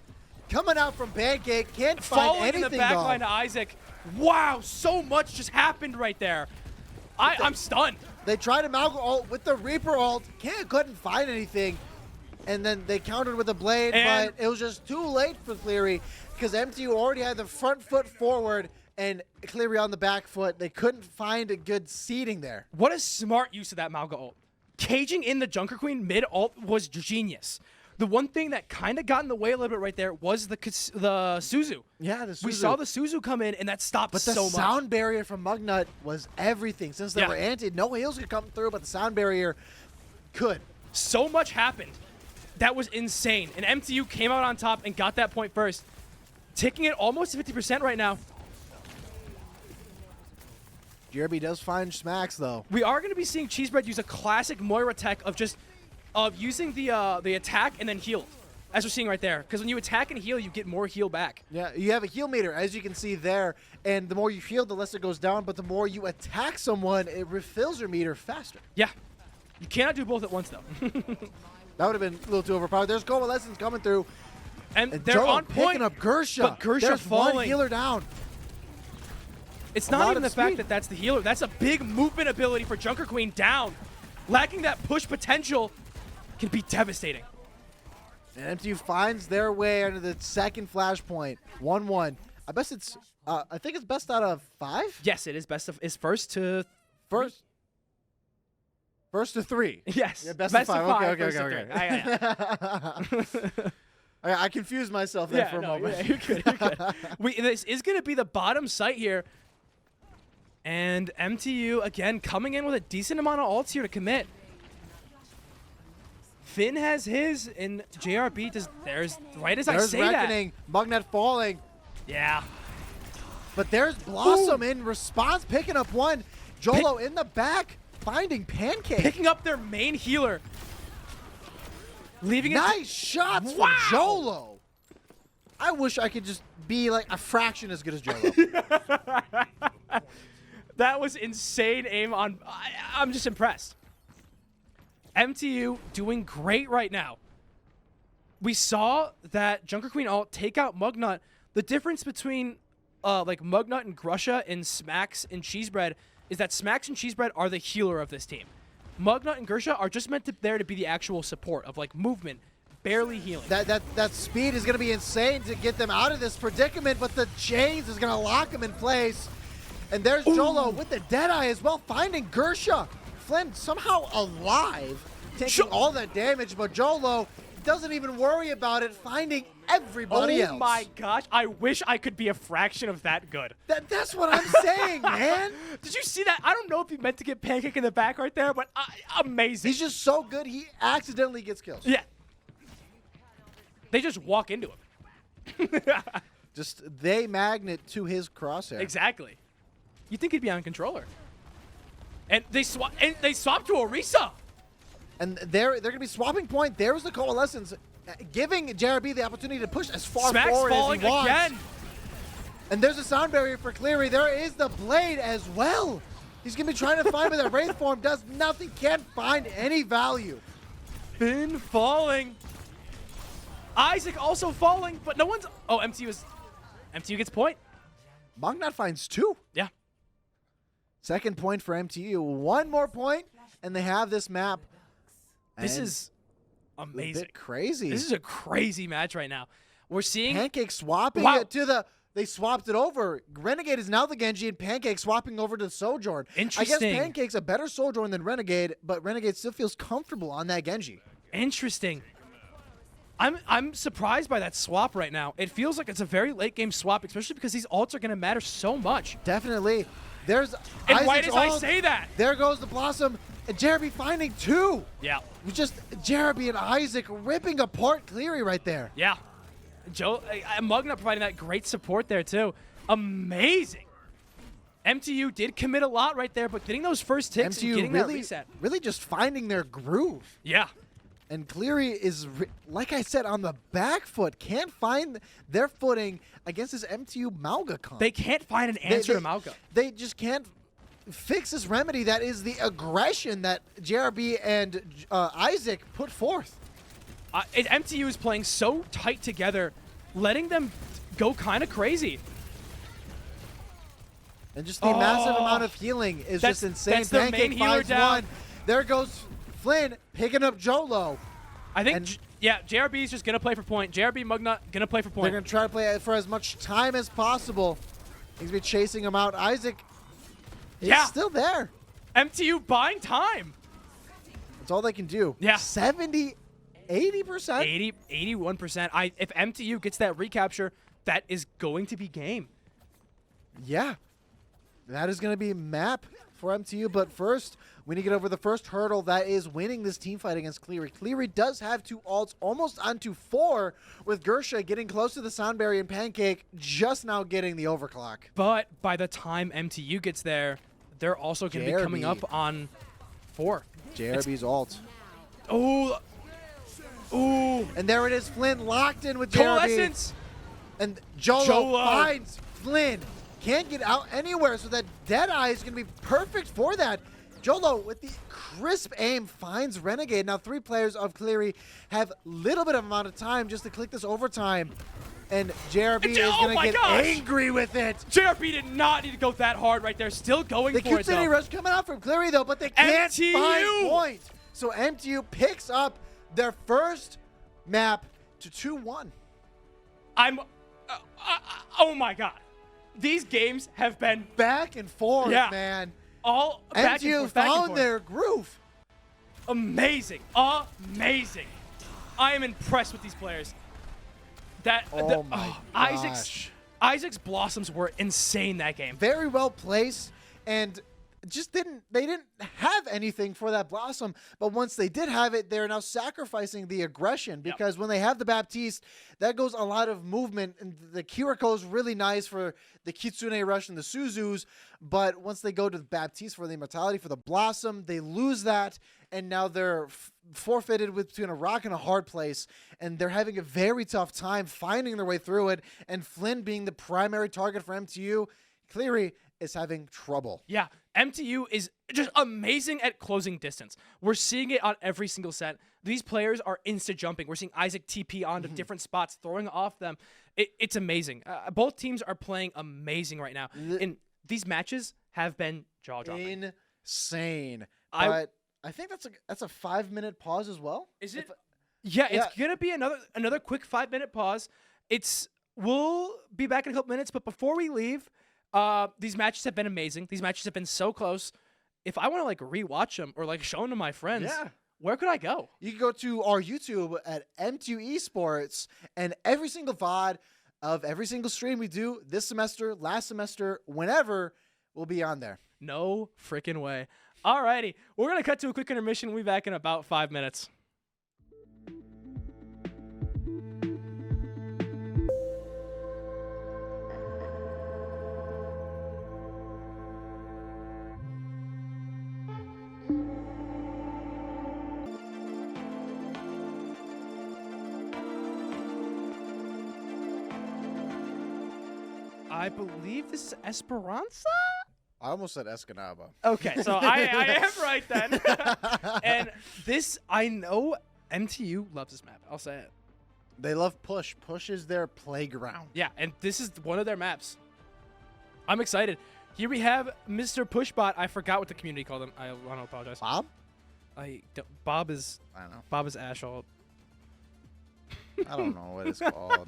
coming out from Pancake. Can't find Falling anything, in the back though. line to Isaac. Wow, so much just happened right there. I'm stunned. They tried to Malgo ult with the Reaper ult. Couldn't find anything. And then they countered with a Blade, And- but it was just too late for Cleary because MTU already had the front foot forward and Cleary on the back foot. They couldn't find a good seating there. What a smart use of that Malga ult. Caging in the Junker Queen mid ult was genius. The one thing that kind of got in the way a little bit right there was the Suzu. Yeah, the We saw the Suzu come in, and that stopped But the so much. sound barrier from Mugnut was everything. Since they Yeah. were anted, no heals could come through, but the sound barrier could. So much happened. That was insane. And MTU came out on top and got that point first. Ticking it almost to 50% right now. JRB does find smacks, though. We are going to be seeing Cheesebread use a classic Moira tech of using the attack and then heal, as we're seeing right there. Because when you attack and heal, you get more heal back. Yeah, you have a heal meter, as you can see there, and the more you heal, the less it goes down, but the more you attack someone, it refills your meter faster. Yeah. You cannot do both at once, though. That would have been a little too overpowered. There's Coalescence coming through. And And they're Jolo on point. picking up Gersha. But Gersha There's one falling. healer down. It's a not lot even of the fact speed. that that's the healer. That's a big movement ability for Junker Queen down. Lacking that push potential can be devastating. And MTU finds their way under the second flashpoint. 1-1. I guess it's. I think it's best out of 5. Yes, it is is first to First to 3. yes. Yeah, best, of of 5. five, Okay. first to three. I confused myself there for a moment. Yeah, you're good. You're good. This is going to be the bottom site here. And MTU, again, coming in with a decent amount of ults here to commit. Finn has his, and JRB does theirs right as I There's say Reckoning. Mugnet falling. that. Yeah. But there's Blossom in response, picking up one. Jolo in the back, finding Pancake. Picking up their main healer. Leaving it. Nice shots Wow. from Jolo. I wish I could just be like a fraction as good as Jolo. That was insane aim on. I'm just impressed. MTU doing great right now. We saw that Junker Queen ult take out Mugnut. The difference between like Mugnut and Grusha and Smacks and Cheesebread is that Smacks and Cheesebread are the healer of this team. Mugnut and Grusha are just meant to there to be the actual support of like movement, barely healing. That speed is going to be insane to get them out of this predicament, but the chains is going to lock them in place. And there's Jolo with the Deadeye as well, finding Gersha. Flynn somehow alive, taking all that damage, but Jolo doesn't even worry about it, finding everybody else. Oh my gosh, I wish I could be a fraction of that good. That's what I'm saying, man. Did you see that? I don't know if he meant to get Pancake in the back right there, but amazing. He's just so good, he accidentally gets kills. Yeah. They just walk into him. Just they magnet to his crosshair. Exactly. You think he'd be on controller. And they swap to Orisa. And they're going to be swapping point. There's the Coalescence, giving JRB the opportunity to push as far forward as he wants. Again. And there's a sound barrier for Cleary. There is the Blade as well. He's going to be trying to find, but that Wraith form does nothing, can't find any value. Finn falling. Isaac also falling, but no one's... Oh, MTU gets point. Mugnut finds 2. Yeah. Second point for MTU. 1 more point, and they have this map. This is amazing. A bit crazy. This is a crazy match right now. We're seeing Pancake swapping it to the. They swapped it over. Renegade is now the Genji, and Pancake swapping over to the Sojourn. Interesting. I guess Pancake's a better Sojourn than Renegade, but Renegade still feels comfortable on that Genji. Interesting. I'm surprised by that swap right now. It feels like it's a very late game swap, especially because these ults are going to matter so much. Definitely. There's and Isaac's why does I ult. say that? There goes the Blossom, and Jeremy finding 2. Yeah. Just Jeremy and Isaac ripping apart Cleary right there. Yeah. Mugnut providing that great support there too. Amazing. MTU did commit a lot right there, but getting those first ticks and getting that reset. Really just finding their groove. Yeah. And Cleary is, like I said, on the back foot. Can't find their footing against this MTU Mauga comp. They can't find an answer to Mauga. They just can't fix this remedy that is the aggression that JRB and Isaac put forth. MTU is playing so tight together, letting them go kind of crazy. And just the massive amount of healing is just insane. That's their main healer down. 1. There goes Flynn picking up Jolo. I think, yeah, JRB is just going to play for point. JRB Mugnut going to play for point. They're going to try to play for as much time as possible. He's going to be chasing him out. Isaac is still there. MTU buying time. That's all they can do. Yeah. 70, 80%? 81%. If MTU gets that recapture, that is going to be game. Yeah. That is going to be map for MTU, but first, we need to get over the first hurdle that is winning this team fight against Cleary. Cleary does have 2 ults, almost onto 4, with Gersha getting close to the sound barrier and Pancake just now getting the overclock. But by the time MTU gets there, they're also going to be coming up on 4. JRB's ult. Oh. Ooh. And there it is, Flynn locked in with JRB. Coalescence. And Jolo finds Flynn. Can't get out anywhere, so that Deadeye is going to be perfect for that. Jolo, with the crisp aim, finds Renegade. Now 3 players of Cleary have little bit of amount of time just to click this overtime. And JRB is going to get angry with it. JRB did not need to go that hard right there. Still going for it, though. The City Rush coming out from Cleary, though, but they can't find point. So MTU picks up their first map to 2-1. Oh my god. These games have been back and forth, man. All back and forth. Found their groove. Amazing. Amazing. I am impressed with these players. Isaac's blossoms were insane that game. Very well placed, and they didn't have anything for that Blossom, but once they did have it, they're now sacrificing the aggression because when they have the Baptiste, that goes a lot of movement, and the Kiriko's really nice for the Kitsune Rush and the Suzus, but once they go to the Baptiste for the Immortality, for the Blossom, they lose that, and now they're forfeited between a rock and a hard place, and they're having a very tough time finding their way through it, and Flynn being the primary target for MTU, Cleary is having trouble. Yeah, MTU is just amazing at closing distance. We're seeing it on every single set. These players are insta-jumping. We're seeing Isaac TP onto different spots, throwing off them. It's amazing. Both teams are playing amazing right now. And these matches have been jaw-dropping. Insane. But I think that's a 5-minute pause as well. Is it? Yeah, it's going to be another quick 5-minute pause. We'll be back in a couple minutes, but before we leave, these matches have been amazing. These matches have been so close. If I want to like rewatch them or like show them to my friends, where could I go? You can go to our YouTube at M2 Esports, and every single VOD of every single stream we do this semester, last semester, whenever, will be on there. No freaking way. Alrighty, we're gonna cut to a quick intermission. We'll be back in about 5 minutes. I believe this is Esperanza? I almost said Escanaba. Okay, so I am right then. And this, I know MTU loves this map. I'll say it. They love Push. Push is their playground. Yeah, and this is one of their maps. I'm excited. Here we have Mr. Pushbot. I forgot what the community called him. I want to apologize. Bob? Bob is... I don't know. Bob is Ashall. I don't know what it's called.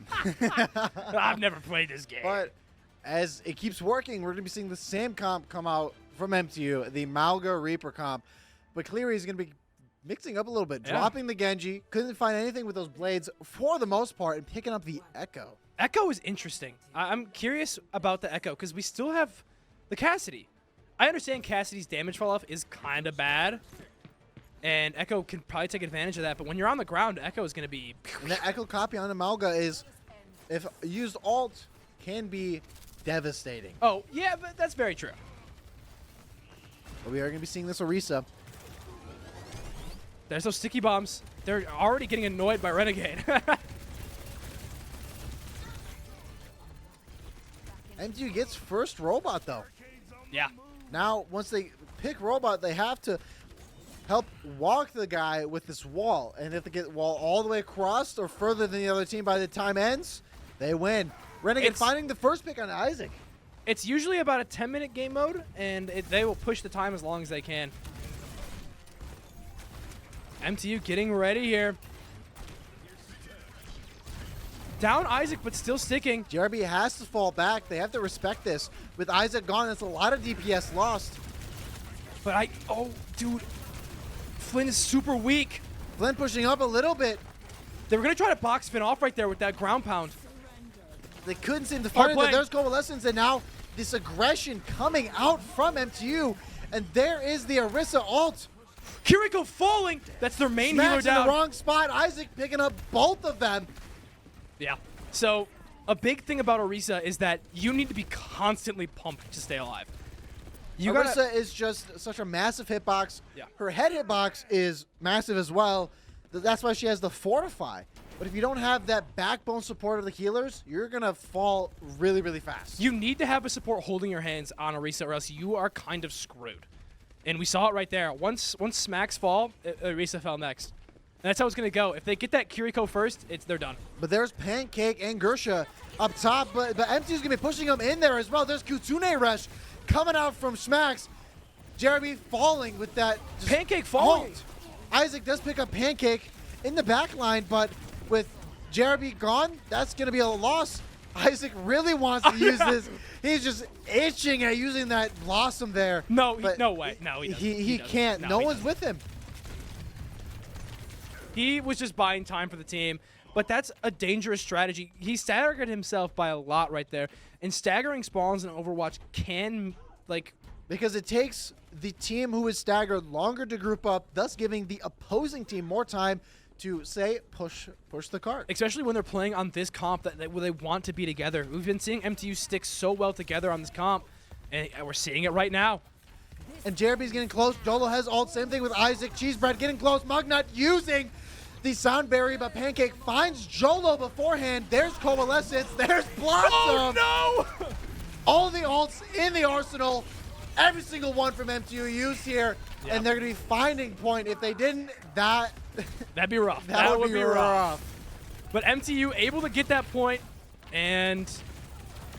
I've never played this game. But as it keeps working, we're going to be seeing the same comp come out from MTU, the Malga Reaper comp. But Cleary is going to be mixing up a little bit, dropping the Genji. Couldn't find anything with those blades for the most part, and picking up the Echo. Echo is interesting. I'm curious about the Echo because we still have the Cassidy. I understand Cassidy's damage fall off is kind of bad, and Echo can probably take advantage of that. But when you're on the ground, Echo is going to be... And the Echo copy on the Malga is, if used alt, can be devastating. Oh, yeah, but that's very true. But we are going to be seeing this Orisa. There's those sticky bombs. They're already getting annoyed by Renegade. MTU gets first robot, though. Yeah. Now, once they pick robot, they have to help walk the guy with this wall. And if they get wall all the way across or further than the other team by the time ends, they win. Renegade finding the first pick on Isaac. It's usually about a 10-minute game mode, and they will push the time as long as they can. MTU getting ready here. Down Isaac, but still sticking. JRB has to fall back. They have to respect this. With Isaac gone, that's a lot of DPS lost. But oh, dude. Flynn is super weak. Flynn pushing up a little bit. They were going to try to box Finn off right there with that ground pound. They couldn't seem to find it. There's Coalescence, and now this aggression coming out from MTU. And there is the Orisa ult. Kiriko falling. That's their main healer Smacks down. in the wrong spot. Isaac picking up both of them. Yeah. So a big thing about Orisa is that you need to be constantly pumped to stay alive. Orisa is just such a massive hitbox. Yeah. Her head hitbox is massive as well. That's why she has the Fortify. But if you don't have that backbone support of the healers, you're going to fall really, really fast. You need to have a support holding your hands on Orisa, or else you are kind of screwed. And we saw it right there. Once smacks fall, Orisa fell next. And that's how it's going to go. If they get that Kiriko first, they're done. But there's Pancake and Gersha up top, but MTU's going to be pushing them in there as well. There's Kitsune Rush coming out from Smacks. Jeremy falling with that. Pancake falling. Ult. Isaac does pick up Pancake in the back line, but with Jeremy gone, that's going to be a loss. Isaac really wants to use this. He's just itching at using that Blossom there. No, no way. No, he can't. No one's with him. He was just buying time for the team, but that's a dangerous strategy. He staggered himself by a lot right there, and staggering spawns in Overwatch can, like, because it takes the team who is staggered longer to group up, thus giving the opposing team more time to say push the cart. Especially when they're playing on this comp where they want to be together. We've been seeing MTU stick so well together on this comp, and we're seeing it right now. And JRB's getting close. Jolo has ult. Same thing with Isaac. Cheesebread getting close. Mugnut using the sound barrier, but Pancake finds Jolo beforehand. There's Coalescence. There's Blossom. Oh, no! All the ults in the arsenal. Every single one from MTU used here. Yep. And they're going to be finding point. If they didn't, that'd be rough. That would be rough. But MTU able to get that point, and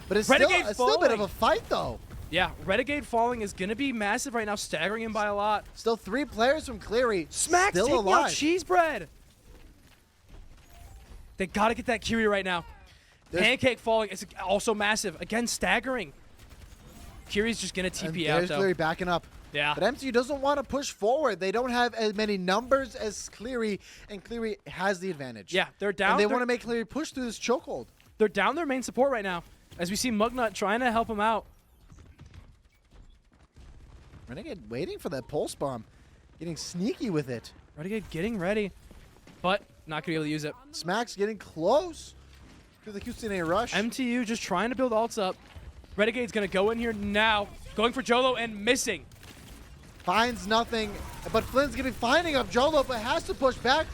but it's still a bit of a fight, though. Yeah, Renegade falling is going to be massive right now, staggering him by a lot. Still 3 players from Cleary. Smack's still taking alive. out Cheesebread. They got to get that Cleary right now. Pancake falling is also massive. Again, staggering. Cleary's just going to TP out, there's though. Cleary backing up. Yeah. But MTU doesn't want to push forward. They don't have as many numbers as Cleary, and Cleary has the advantage. Yeah, they're down. And they want to make Cleary push through this chokehold. They're down their main support right now, as we see Mugnut trying to help him out. Renegade waiting for that pulse bomb. Getting sneaky with it. Renegade getting ready, but not going to be able to use it. Smack's getting close to the Kusine rush. MTU just trying to build ults up. Renegade's going to go in here now, going for Jolo and missing. Finds nothing, but Flynn's going to be finding up Jolo, but has to push back.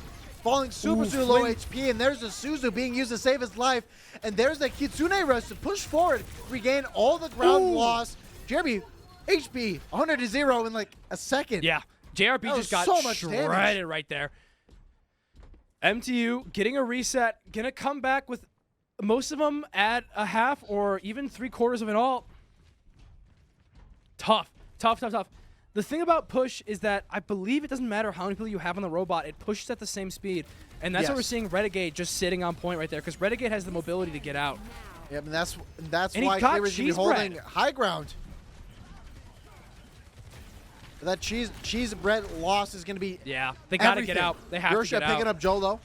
Falling super low HP, and there's a Suzu being used to save his life. And there's that Kitsune rush to push forward, regain all the ground loss. Jeremy, HP 100 to 0 in like a second. Yeah, JRB just got so much shredded damage right there. MTU getting a reset, going to come back with most of them at a half or even 3/4 of it all. Tough. The thing about push is that I believe it doesn't matter how many people you have on the robot, it pushes at the same speed. And that's what we're seeing Renegade just sitting on point right there, because Renegade has the mobility to get out. Yep, and that's And why Cleary's going to be holding Cheesebread. high ground. That cheese bread loss is going to be They got to get out. They have to get out. picking up Jolo.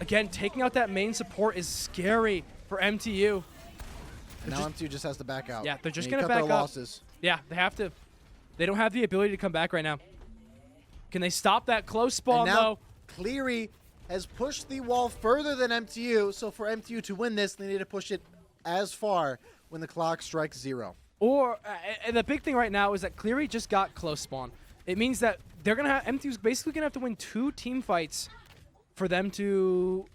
Again, taking out that main support is scary for MTU. And now MTU just has to back out. Yeah, they're just And going to cut back their up. losses. Yeah, they have to. They don't have the ability to come back right now. Can they stop that close spawn, And now though? Cleary has pushed the wall further than MTU, so for MTU to win this, they need to push it as far when the clock strikes 0. Or, and the big thing right now is that Cleary just got close spawn. It means that they're going to have, MTU's basically going to have to win 2 team fights for them to,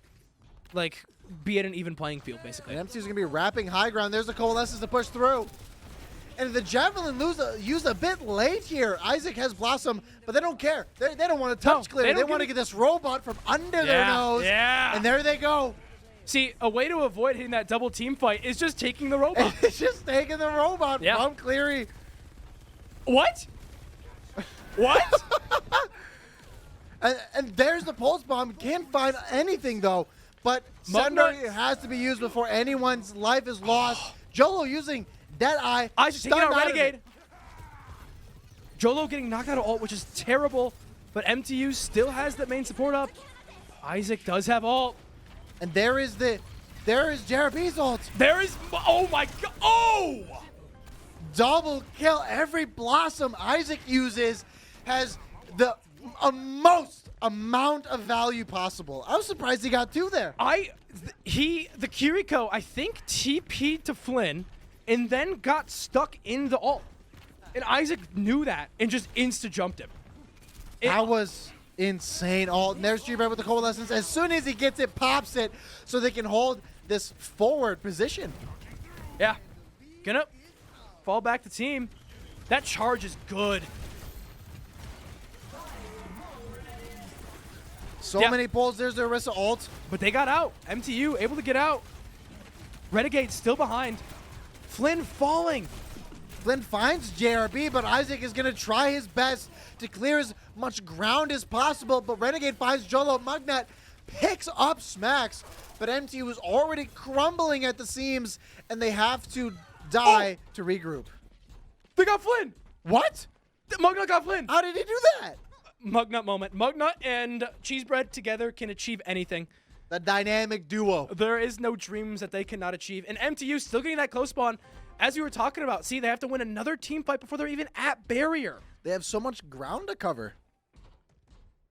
like, be at an even playing field, basically. And MTU's going to be wrapping high ground. There's the Coalescence to push through. And the Javelin used a bit late here. Isaac has Blossom, but they don't care. They don't want to touch Cleary. They want to get this robot from under their nose. Yeah. And there they go. See, a way to avoid hitting that double team fight is just taking the robot. It's just taking the robot from Cleary. What? What? And there's the pulse bomb. Can't find anything, though. But Sender has to be used before anyone's life is lost. Jolo using Deadeye. Isaac taking out Renegade. Jolo getting knocked out of ult, which is terrible. But MTU still has the main support up. Isaac does have ult. And there is JRB's ult. There is, oh my god, oh! Double kill. Every Blossom Isaac uses has the most amount of value possible. I was surprised he got 2 there. The Kiriko, I think, TP'd to Flynn and then got stuck in the ult. And Isaac knew that and just insta-jumped him. That was insane ult. And there's G-Bread with the Coalescence. As soon as he gets it, pops it so they can hold this forward position. Yeah. Gonna fall back to team. That charge is good. So many pulls. There's the Orisa ult. But they got out. MTU able to get out. Renegade still behind. Flynn falling. Flynn finds JRB, but Isaac is going to try his best to clear as much ground as possible. But Renegade finds Jolo. Mugnut picks up Smacks, but MTU was already crumbling at the seams, and they have to die to regroup. They got Flynn. What? Mugnut got Flynn. How did he do that? Mugnut moment. Mugnut and Cheesebread together can achieve anything. The dynamic duo. There is no dreams that they cannot achieve. And MTU still getting that close spawn. As we were talking about, see, they have to win another team fight before they're even at barrier. They have so much ground to cover.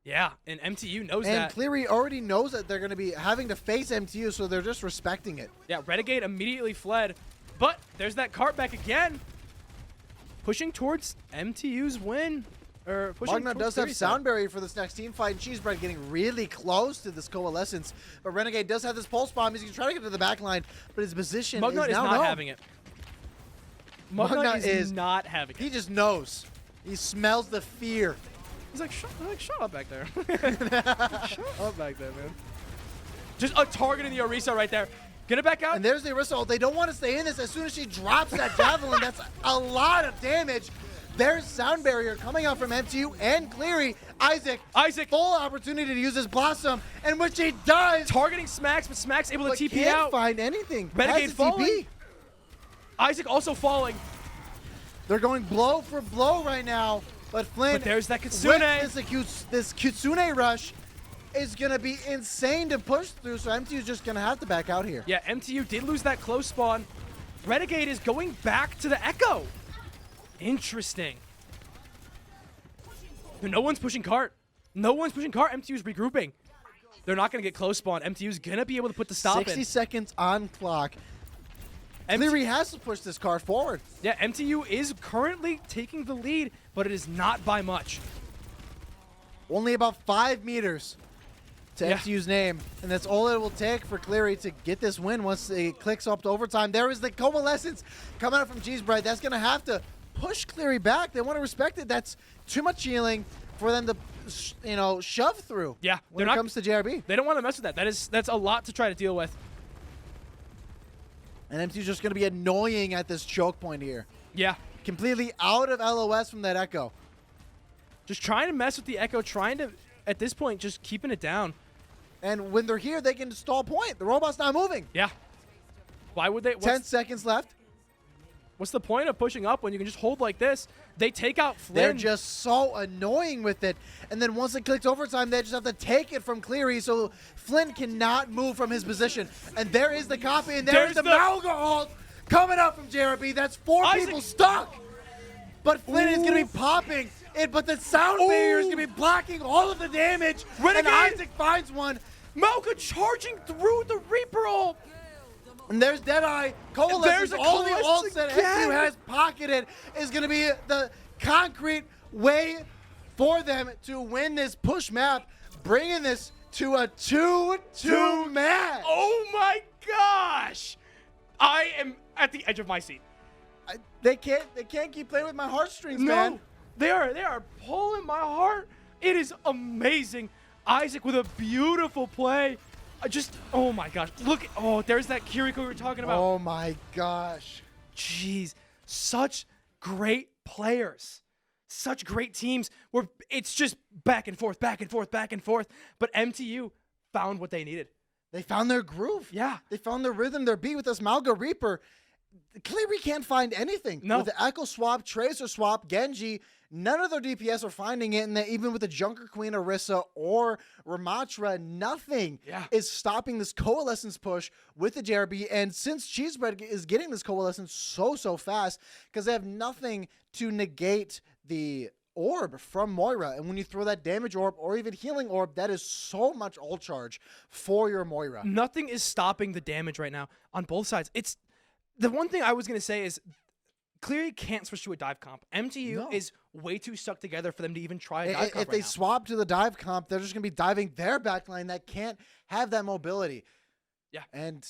Yeah, and MTU knows And that. Cleary already knows that they're going to be having to face MTU, so they're just respecting it. Yeah, Renegade immediately fled. But there's that cart back again. Pushing towards MTU's win. Or pushing Magna towards does have Cleary's sound side. barrier for this next team fight, and Cheesebread getting really close to this coalescence. But Renegade does have this pulse bomb. He's going to try to get to the back line, but his position Muggnut is now not known. having it. Muggnut is not having it. He just knows. He smells the fear. He's like, shut up back there. Shut up back there, man. Just a target in the Orisa right there. Get it back out. And there's the Arisa. They don't want to stay in this. As soon as she drops that javelin, that's a lot of damage. There's sound barrier coming out from MTU and Cleary. Isaac, full opportunity to use his Blossom, and which he does. Targeting Smacks, but Smacks able But to TP can't out. find anything. Renegade Has a falling. TP. Isaac also falling. They're going blow for blow right now. But Flynn, But there's that Kitsune. with this Kitsune rush, is going to be insane to push through, so MTU is just going to have to back out here. Yeah, MTU did lose that close spawn. Renegade is going back to the Echo. Interesting. No one's pushing cart. No one's pushing cart. MTU's regrouping. They're not going to get close spawn. MTU's going to be able to put the stop 60 in. seconds on clock. Cleary has to push this car forward. Yeah, MTU is currently taking the lead, but it is not by much. Only about 5 meters to Yeah. MTU's name, and that's all it will take for Cleary to get this win once it clicks up to overtime. There is the coalescence coming out from Cheesebread. That's going to have to push Cleary back. They want to respect it. That's too much healing for them to, shove through. Yeah, when it comes to JRB. They don't want to mess with that. That's a lot to try to deal with. And MTU's just going to be annoying at this choke point here. Yeah, Completely out of LOS from that Echo. just trying to mess with the Echo, trying to, at this point, just keeping it down. And when they're here, they can stall point. The robot's not moving. Yeah. Why would they? 10 seconds left. What's the point of pushing up when you can just hold like this? They take out Flynn. They're just so annoying with it. And then once it clicks overtime, they just have to take it from Cleary, so Flynn cannot move from his position. And there is the copy, and there's the Malga ult coming up from JRB. That's 4 people stuck. But Flynn is going to be popping it, but the sound barrier is going to be blocking all of the damage. Renegade. And Isaac finds one. Malga charging through the Reaper ult. And there's Deadeye. Coalescence, There's a all the Coalescence ults that again. MTU has pocketed is going to be the concrete way for them to win this push map, bringing this to a 2-2 match. Oh my gosh! I am at the edge of my seat. They can't keep playing with my heartstrings, man. They are pulling my heart. It is amazing. Isaac with a beautiful play. Oh my gosh. Look, there's that Kiriko we were talking about. Oh my gosh. Jeez, such great players, such great teams where it's just back and forth, back and forth, back and forth. But MTU found what they needed. They found their groove. Yeah. They found their rhythm, their beat with this Malga Reaper. Cleary can't find anything. No. With the Echo swap, Tracer swap, Genji, none of their DPS are finding it. And even with the Junker Queen, Orisa, or Ramatra, nothing is stopping this Coalescence push with the JRB. And since Cheesebread is getting this Coalescence so fast, because they have nothing to negate the orb from Moira. And when you throw that damage orb or even healing orb, that is so much ult charge for your Moira. Nothing is stopping the damage right now on both sides. It's the one thing I was going to say is Cleary can't switch to a dive comp. MTU is way too stuck together for them to even try a dive comp If they swap to the dive comp, they're just going to be diving their backline that can't have that mobility. Yeah. And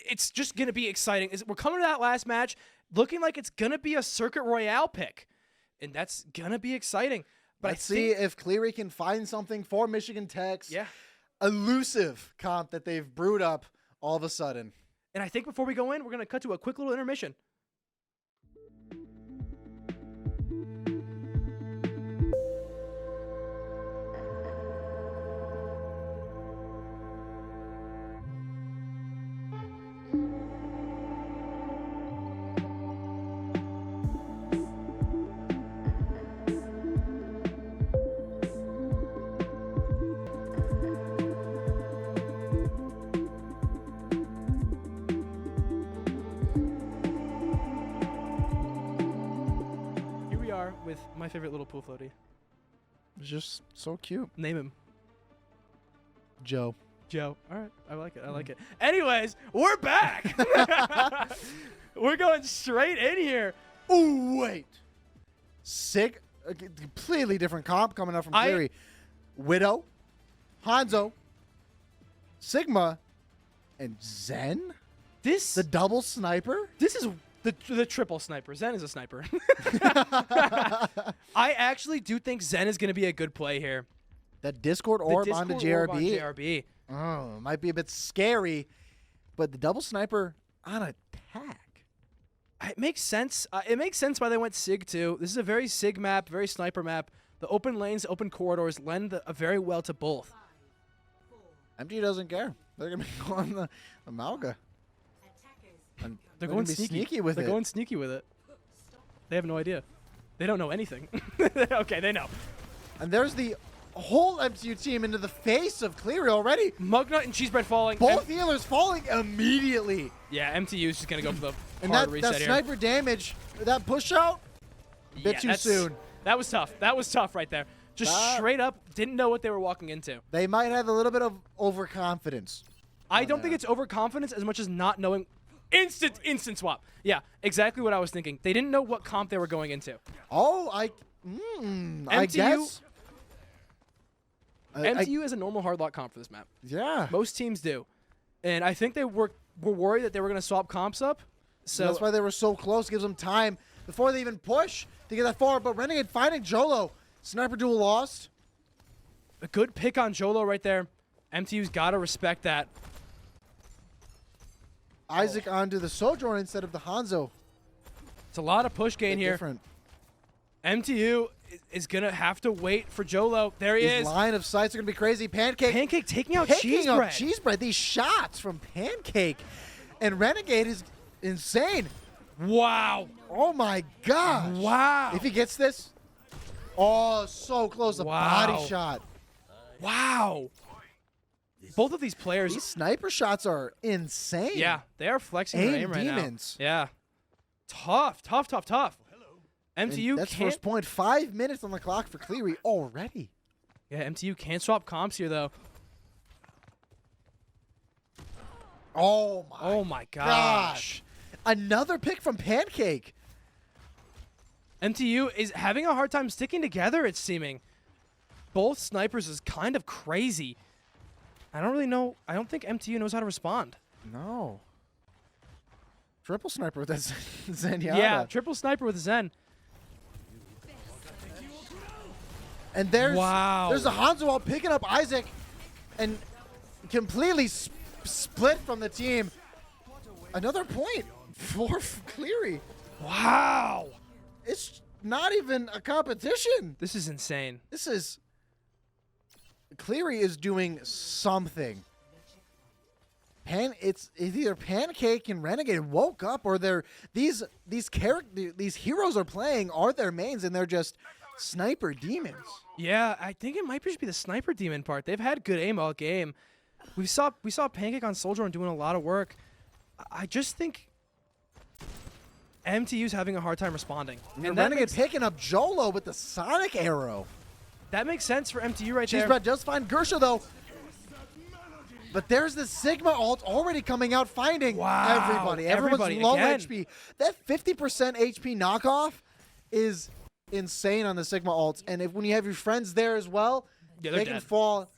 it's just going to be exciting. We're coming to that last match looking like it's going to be a Circuit Royale pick. And that's going to be exciting. But let's see if Cleary can find something for Michigan Tech's elusive comp that they've brewed up all of a sudden. And I think before we go in, we're going to cut to a quick little intermission. with my favorite little pool floaty? It's just so cute. Name him. Joe. Joe. All right. I like it. I like it. Anyways, we're back. We're going straight in here. Ooh, wait. Sick. A completely different comp coming up from Cleary. Widow, Hanzo, Sigma, and Zen? The double sniper? This is the triple sniper. Zen is a sniper. I actually do think Zen is going to be a good play here. That Discord orb onto JRB. JRB. Oh, might be a bit scary, but the double sniper on attack. It makes sense. It makes sense why they went Sig too. This is a very Sig map, very sniper map. The open lanes, open corridors lend very well to both. MG doesn't care. They're going to be going the Malga. And They're going sneaky with it. They're going sneaky with it. They have no idea. They don't know anything. Okay, they know. And there's the whole MCU team into the face of Cleary already. Mugnut and Cheesebread falling. Both healers falling immediately. Yeah, MTU is just going to go for the and hard that reset here. sniper damage, that push out, a bit too soon. That was tough. That was tough right there. Just straight up, didn't know what they were walking into. They might have a little bit of overconfidence. I don't think it's overconfidence as much as not knowing. Instant swap. Yeah, exactly what I was thinking. They didn't know what comp they were going into. Oh, I guess. MTU is a normal hardlock comp for this map. Yeah. Most teams do. And I think they were worried that they were going to swap comps up. So that's why they were so close. Gives them time before they even push to get that forward. But Renegade finding Jolo. Sniper duel lost. A good pick on Jolo right there. MTU's got to respect that. Isaac onto the Sojourn instead of the Hanzo. It's a lot of push gain here. Different. MTU is going to have to wait for Jolo. There he is. Line of sights are going to be crazy. Pancake taking out Cheesebread. These shots from Pancake. And Renegade is insane. Wow. Oh, my gosh. Wow. If he gets this. Oh, so close. A body shot. Wow. Both of these players. These sniper shots are insane. Yeah, they are flexing their aim right demons. now. Yeah. Tough. MTU that's can't. first point. 5 minutes on the clock for Cleary already. Yeah, MTU can't swap comps here, though. Oh, my gosh. Another pick from Pancake. MTU is having a hard time sticking together, it's seeming. Both snipers is kind of crazy. I don't really know. I don't think MTU knows how to respond. No. Triple sniper with that Zenyatta. Yeah, triple sniper with Zen. And there's a Hanzo out picking up Isaac and completely split from the team. Another point for Cleary. Wow. It's not even a competition. This is insane. Cleary is doing something. It's either Pancake and Renegade woke up, or these heroes are playing are their mains, and they're just sniper demons. Yeah, I think it might just be the sniper demon part. They've had good aim all game. We saw Pancake on Soldier doing a lot of work. I just think MTU's having a hard time responding. And Renegade picking up Jolo with the Sonic Arrow. That makes sense for MTU right there. Cheesebread does find Gersha, though. But there's the Sigma ult already coming out, finding everybody. Everyone's low HP. That 50% HP knockoff is insane on the Sigma ults. And when you have your friends there as well, they can fall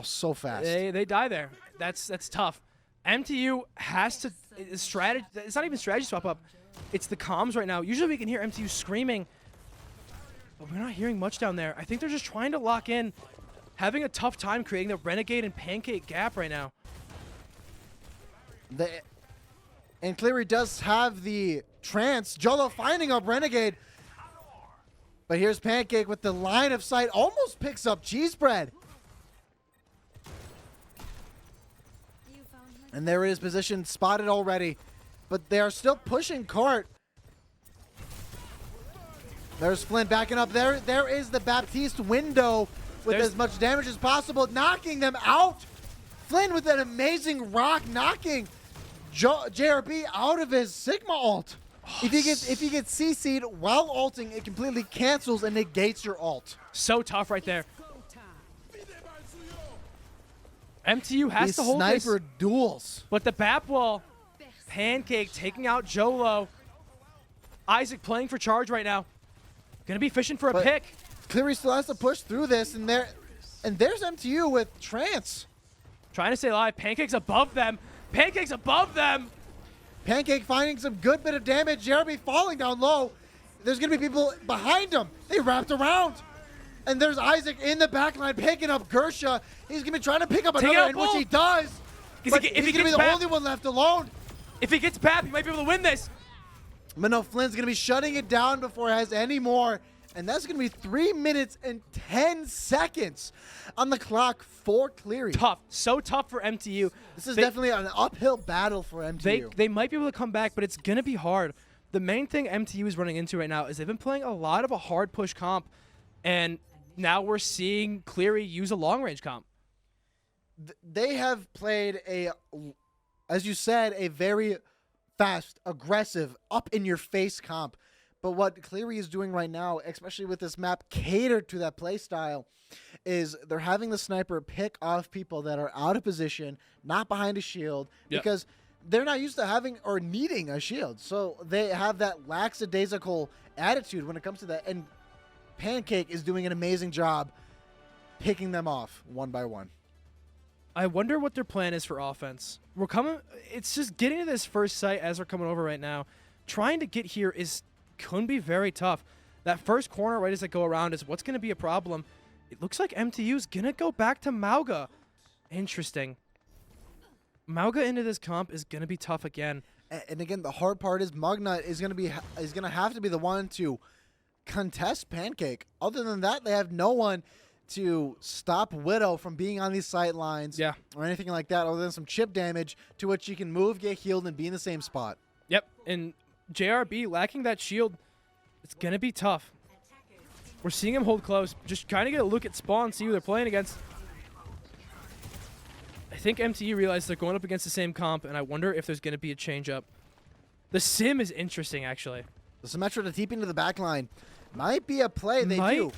so fast. They die there. That's tough. MTU has to strategy. It's not even strategy swap up. It's the comms right now. Usually we can hear MTU screaming, but we're not hearing much down there. I think they're just trying to lock in, having a tough time creating the Renegade and Pancake gap right now. And Cleary does have the trance. Jolo finding up Renegade. But here's Pancake with the line of sight. Almost picks up Cheesebread. And there is position spotted already. But they are still pushing Cart. There's Flynn backing up. There is the Baptiste window with as much damage as possible, knocking them out. Flynn with an amazing rock, knocking JRB out of his Sigma ult. If you get CC'd while ulting, it completely cancels and negates your ult. So tough right there. MTU has These to hold this. sniper duels. But the BAP wall, Pancake taking out Jolo. Isaac playing for charge right now. Gonna be fishing for a pick. Cleary still has to push through this, and there's MTU with Trance. Trying to stay alive. Pancake's above them. Pancake's above them. Pancake finding some good bit of damage. Jeremy falling down low. There's gonna be people behind him. They wrapped around. And there's Isaac in the backline picking up Gersha. He's gonna be trying to pick up another, in which he does. But he's gonna be the only one left alone. If he gets BAP, he might be able to win this. But no, Flynn's gonna be shutting it down before it has any more. And that's gonna be 3 minutes and 10 seconds on the clock for Cleary. Tough, so tough for MTU. This is definitely an uphill battle for MTU. They might be able to come back, but it's gonna be hard. The main thing MTU is running into right now is they've been playing a lot of a hard push comp, and now we're seeing Cleary use a long range comp. They have played as you said, a very fast, aggressive, up in your face comp. But what Cleary is doing right now, especially with this map catered to that play style, is they're having the sniper pick off people that are out of position, not behind a shield, because they're not used to having or needing a shield. So they have that lackadaisical attitude when it comes to that. And Pancake is doing an amazing job picking them off one by one. I wonder what their plan is for offense. It's just getting to this first site as we're coming over right now. Trying to get here couldn't be very tough. That first corner right as they go around is what's going to be a problem. It looks like MTU's going to go back to Mauga. Interesting. Mauga into this comp is going to be tough again. And again, the hard part is Mugnut is going to have to be the one to contest Pancake. Other than that, they have no one to stop Widow from being on these sight lines or anything like that, other than some chip damage to which she can move, get healed, and be in the same spot. Yep, and JRB lacking that shield, it's going to be tough. We're seeing him hold close, just trying to get a look at spawn, see who they're playing against. I think MTU realized they're going up against the same comp, and I wonder if there's going to be a change-up. The sim is interesting, actually. The Symmetra to TP into the back line might be a play. They do.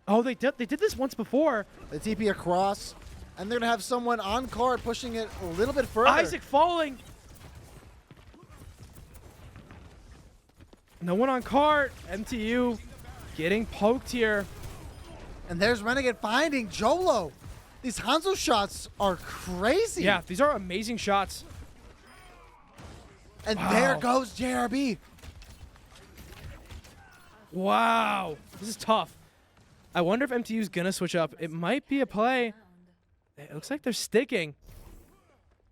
Oh, they did this once before. They TP across, and they're going to have someone on card pushing it a little bit further. Isaac falling. No one on cart. MTU getting poked here. And there's Renegade finding Jolo. These Hanzo shots are crazy. Yeah, these are amazing shots. And there goes JRB. Wow. This is tough. I wonder if MTU's going to switch up. It might be a play. It looks like they're sticking.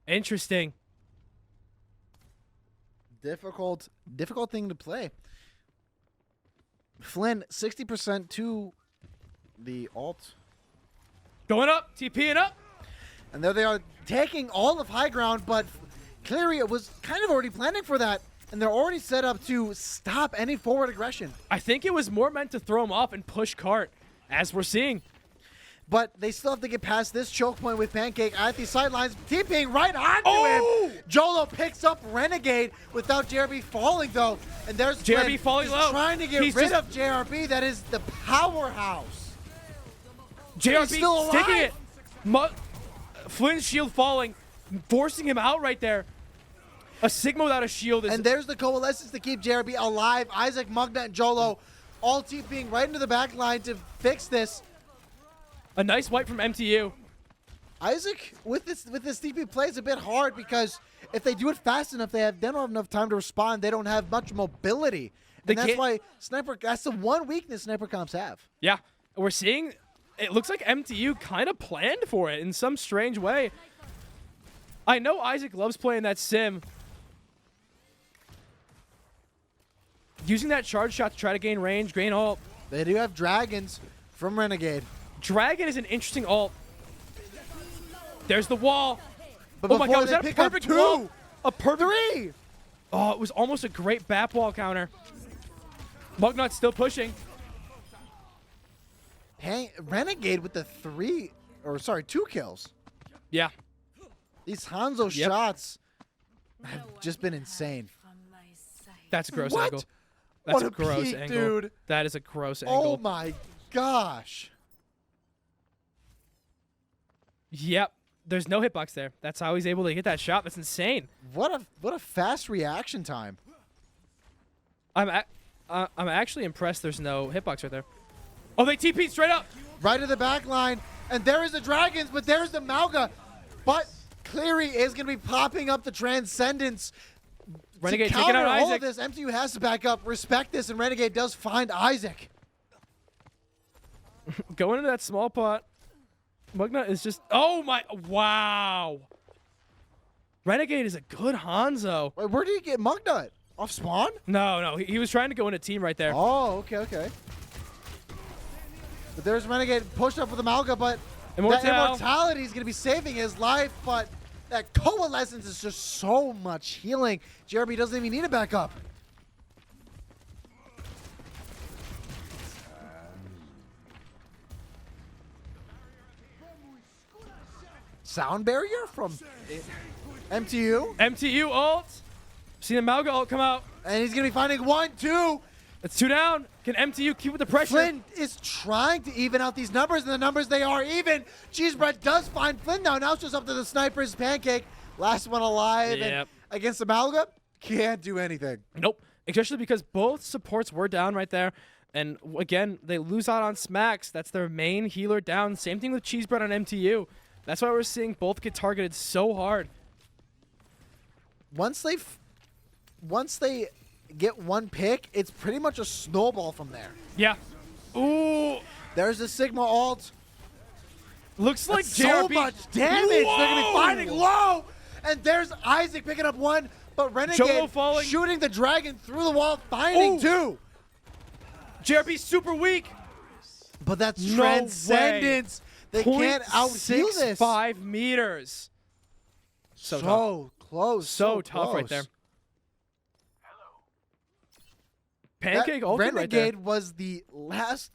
Interesting. Difficult thing to play. Flynn, 60% to the ult. Going up, TPing up. And there they are taking all of high ground, but Cleary was kind of already planning for that, and they're already set up to stop any forward aggression. I think it was more meant to throw him off and push cart, as we're seeing. But they still have to get past this choke point with Pancake at the sidelines, TPing right onto him. Jolo picks up Renegade without JRB falling, though. And there's JRB falling low. Trying to get rid of JRB. That is the powerhouse. JRB still sticking it. Flynn's shield falling, forcing him out right there. A Sigma without a shield is... And there's the coalescence to keep JRB alive. Isaac, Mugnut, and Jolo all TPing right into the back line to fix this. A nice wipe from MTU. Isaac, with this TP play, is a bit hard because if they do it fast enough, they don't have enough time to respond. They don't have much mobility. And that's why that's the one weakness sniper comps have. Yeah, we're seeing... It looks like MTU kind of planned for it in some strange way. I know Isaac loves playing that sim. Using that charge shot to try to gain range, gain ult. They do have dragons from Renegade. Dragon is an interesting ult. There's the wall. But oh my god, was that a pick perfect up wall? A perfect... 3! Oh, it was almost a great BAP wall counter. Mugnut's still pushing. Renegade with the 2 kills. Yeah. These Hanzo shots have just been insane. That's a gross What? angle. That's What a a gross peek, angle. dude. That is a gross angle. Oh my gosh. Yep. There's no hitbox there. That's how he's able to get that shot. That's insane. What a fast reaction time. I'm actually impressed there's no hitbox right there. Oh, they TP'd straight up. Right to the back line. And there is the Dragons, but there's the Mauga. But Cleary is going to be popping up the Transcendence. Renegade to taking counter out all Isaac. of this, MTU has to back up. Respect this, and Renegade does find Isaac. Going into that small pot. Mugnut is just... Oh, my... Wow. Renegade is a good Hanzo. Wait, where did he get Mugnut? Off spawn? No. He was trying to go in a team right there. Oh, okay. But there's Renegade pushed up with the Mauga, but that immortality is going to be saving his life, but that coalescence is just so much healing. JRB doesn't even need a backup. Sound barrier from MTU. MTU ult. See the Mauga ult come out. And he's going to be finding 1, 2. It's 2 down. Can MTU keep with the pressure? Flynn is trying to even out these numbers, and the numbers, they are even. Cheesebread does find Flynn now. Now it's just up to the snipers. Pancake, last one alive. Yep. And against the Malga, can't do anything. Nope. Especially because both supports were down right there. And again, they lose out on Smacks. That's their main healer down. Same thing with Cheesebread on MTU. That's why we're seeing both get targeted so hard. Once they get one pick, it's pretty much a snowball from there. Yeah. Ooh. There's the Sigma ult. Looks like so JRB. much damage. Whoa. They're going to be finding low. And there's Isaac picking up 1, but Renegade shooting the Dragon through the wall, finding 2. JRB's super weak. But that's No Transcendence. They can't out-heal this. 5 meters. So tough. Close. So tough right there. Pancake ulted right there. Renegade was the last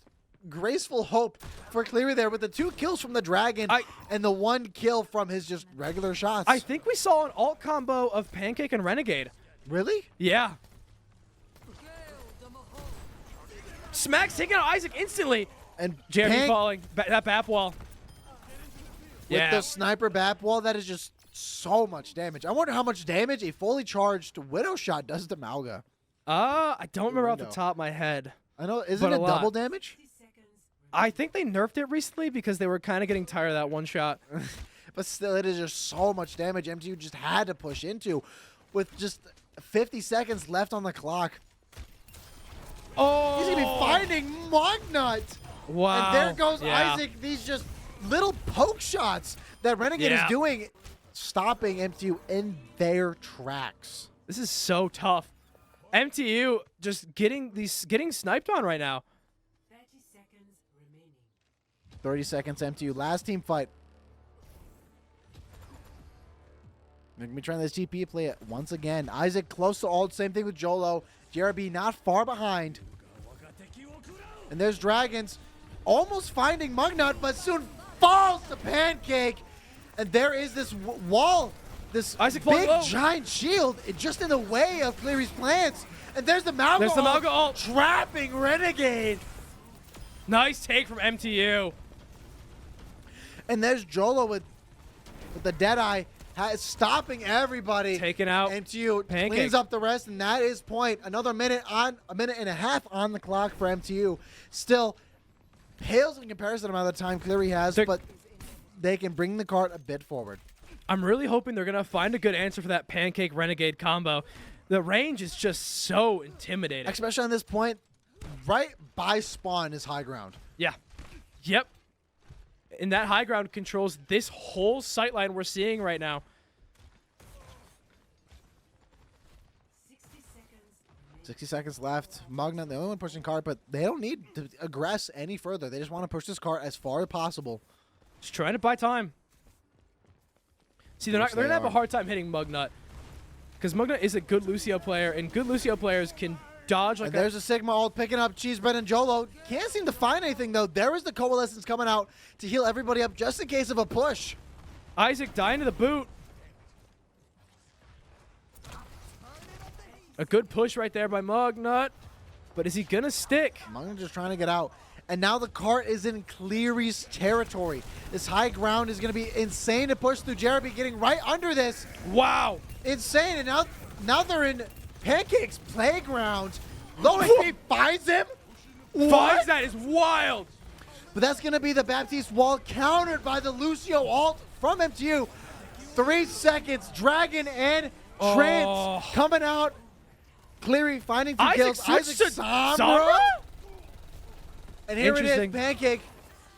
graceful hope for Cleary there with the 2 kills from the Dragon and the 1 kill from his just regular shots. I think we saw an ult combo of Pancake and Renegade. Really? Yeah. Smacks taking out Isaac instantly. And JRB falling. That BAP wall. With the sniper BAP wall, that is just so much damage. I wonder how much damage a fully charged Widow shot does to Mauga. I don't remember off the top of my head. I know. Isn't it double damage? I think they nerfed it recently because they were kind of getting tired of that one shot. But still, it is just so much damage MTU just had to push into with just 50 seconds left on the clock. Oh! He's going to be finding Mugnut. Wow. And there goes Isaac. These just little poke shots that Renegade is doing, stopping MTU in their tracks. This is so tough. MTU just getting sniped on right now. 30 seconds remaining. 30 seconds MTU. Last team fight. They're going to be trying this GP play it once again. Isaac close to ult. Same thing with Jolo. JRB not far behind. And there's Dragons almost finding Mugnut, but soon falls to Pancake. And there is this wall, this Isaac big low. giant shield just in the way of Cleary's plans. And there's the Mauga There's the Mauga ult. trapping Renegade. Nice take from MTU. And there's Jolo with the Deadeye stopping everybody. Taking out MTU Pancake. cleans up the rest, and that is point. Another minute and a half on the clock for MTU. Still pales in comparison to the amount of time Cleary has, but they can bring the cart a bit forward. I'm really hoping they're going to find a good answer for that Pancake Renegade combo. The range is just so intimidating. Especially on this point, right by spawn is high ground. Yeah. Yep. And that high ground controls this whole sightline we're seeing right now. 60 seconds left. Mugnut, the only one pushing cart, but they don't need to aggress any further. They just want to push this cart as far as possible. Just trying to buy time. See, they're going to have a hard time hitting Mugnut. Because Mugnut is a good Lucio player, and good Lucio players can dodge like there's a Sigma ult picking up Cheesebread and Jolo. Can't seem to find anything, though. There is the Coalescence coming out to heal everybody up just in case of a push. Isaac dying to the boot. A good push right there by Mugnut. But is he going to stick? Mugnut just trying to get out. And now the cart is in Cleary's territory. This high ground is going to be insane to push through. Jeremy getting right under this. Wow. Insane. And now they're in Pancake's playground. Low HP finds him. Finds that is wild. But that's going to be the Baptiste wall countered by the Lucio ult from MTU. 3 seconds. Dragon and Trance coming out. Cleary finding some kills. Isaac Sombra. And here it is, Pancake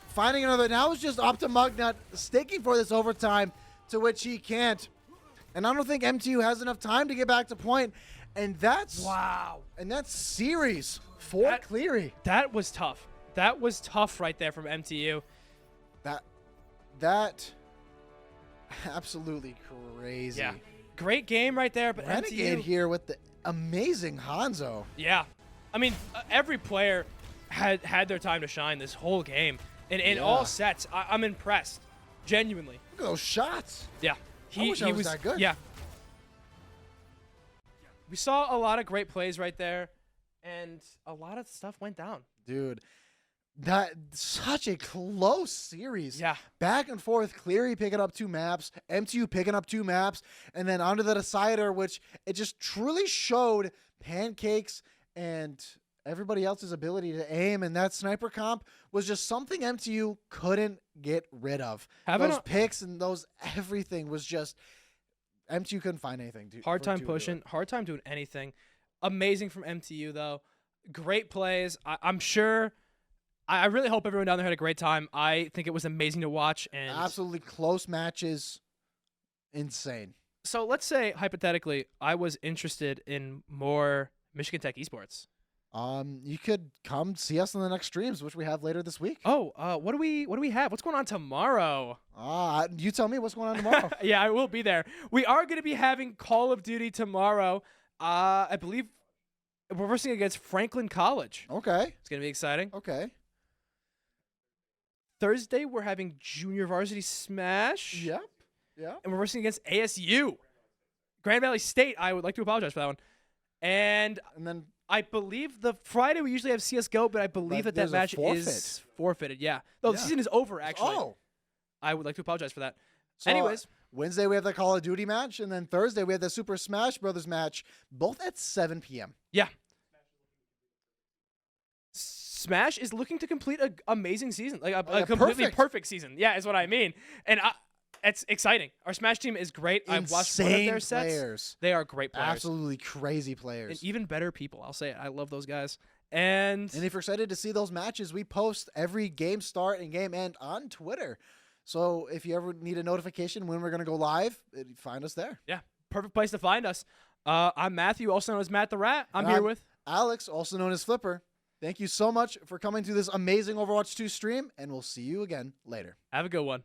finding another. Now it's just up to Mugnut, staking for this overtime, to which he can't. And I don't think MTU has enough time to get back to point. And that's wow. And that's series for Cleary. That was tough. That was tough right there from MTU. That absolutely crazy. Yeah. Great game right there, but Renegade MTU here with the amazing Hanzo. Yeah. I mean, every player had their time to shine this whole game. And in all sets, I'm impressed. Genuinely. Look at those shots. Yeah. I wish I was that good. Yeah. We saw a lot of great plays right there, and a lot of stuff went down. Dude, that such a close series. Yeah. Back and forth, Cleary picking up 2 maps, MTU picking up 2 maps, and then onto the decider, which it just truly showed Pancake's and everybody else's ability to aim, and that sniper comp was just something MTU couldn't get rid of. Those picks and those everything was just MTU couldn't find anything. Hard time pushing, hard time doing anything. Amazing from MTU though. Great plays. I'm sure. I really hope everyone down there had a great time. I think it was amazing to watch and absolutely close matches. Insane. So let's say hypothetically, I was interested in more Michigan Tech esports. You could come see us in the next streams, which we have later this week. Oh, what do we have? What's going on tomorrow? You tell me what's going on tomorrow. Yeah, I will be there. We are going to be having Call of Duty tomorrow. I believe we're versing against Franklin College. Okay. It's going to be exciting. Okay. Thursday, we're having Junior Varsity Smash. Yep. Yeah. And we're versing against ASU. Grand Valley State. I would like to apologize for that one. And then I believe the Friday we usually have CSGO, but I believe that match is forfeited. Yeah. No, the season is over, actually. Oh. I would like to apologize for that. So, anyways. Wednesday we have the Call of Duty match, and then Thursday we have the Super Smash Brothers match, both at 7 p.m. Yeah. Smash is looking to complete an amazing season. Like a completely perfect season. Yeah, is what I mean. And it's exciting. Our Smash team is great. I've watched one of their sets. Players. They are great players. Absolutely crazy players. And even better people. I'll say it. I love those guys. And if you're excited to see those matches, we post every game start and game end on Twitter. So if you ever need a notification when we're going to go live, find us there. Yeah, perfect place to find us. I'm Matthew, also known as Matt the Rat. I'm here with Alex, also known as Flipper. Thank you so much for coming to this amazing Overwatch 2 stream, and we'll see you again later. Have a good one.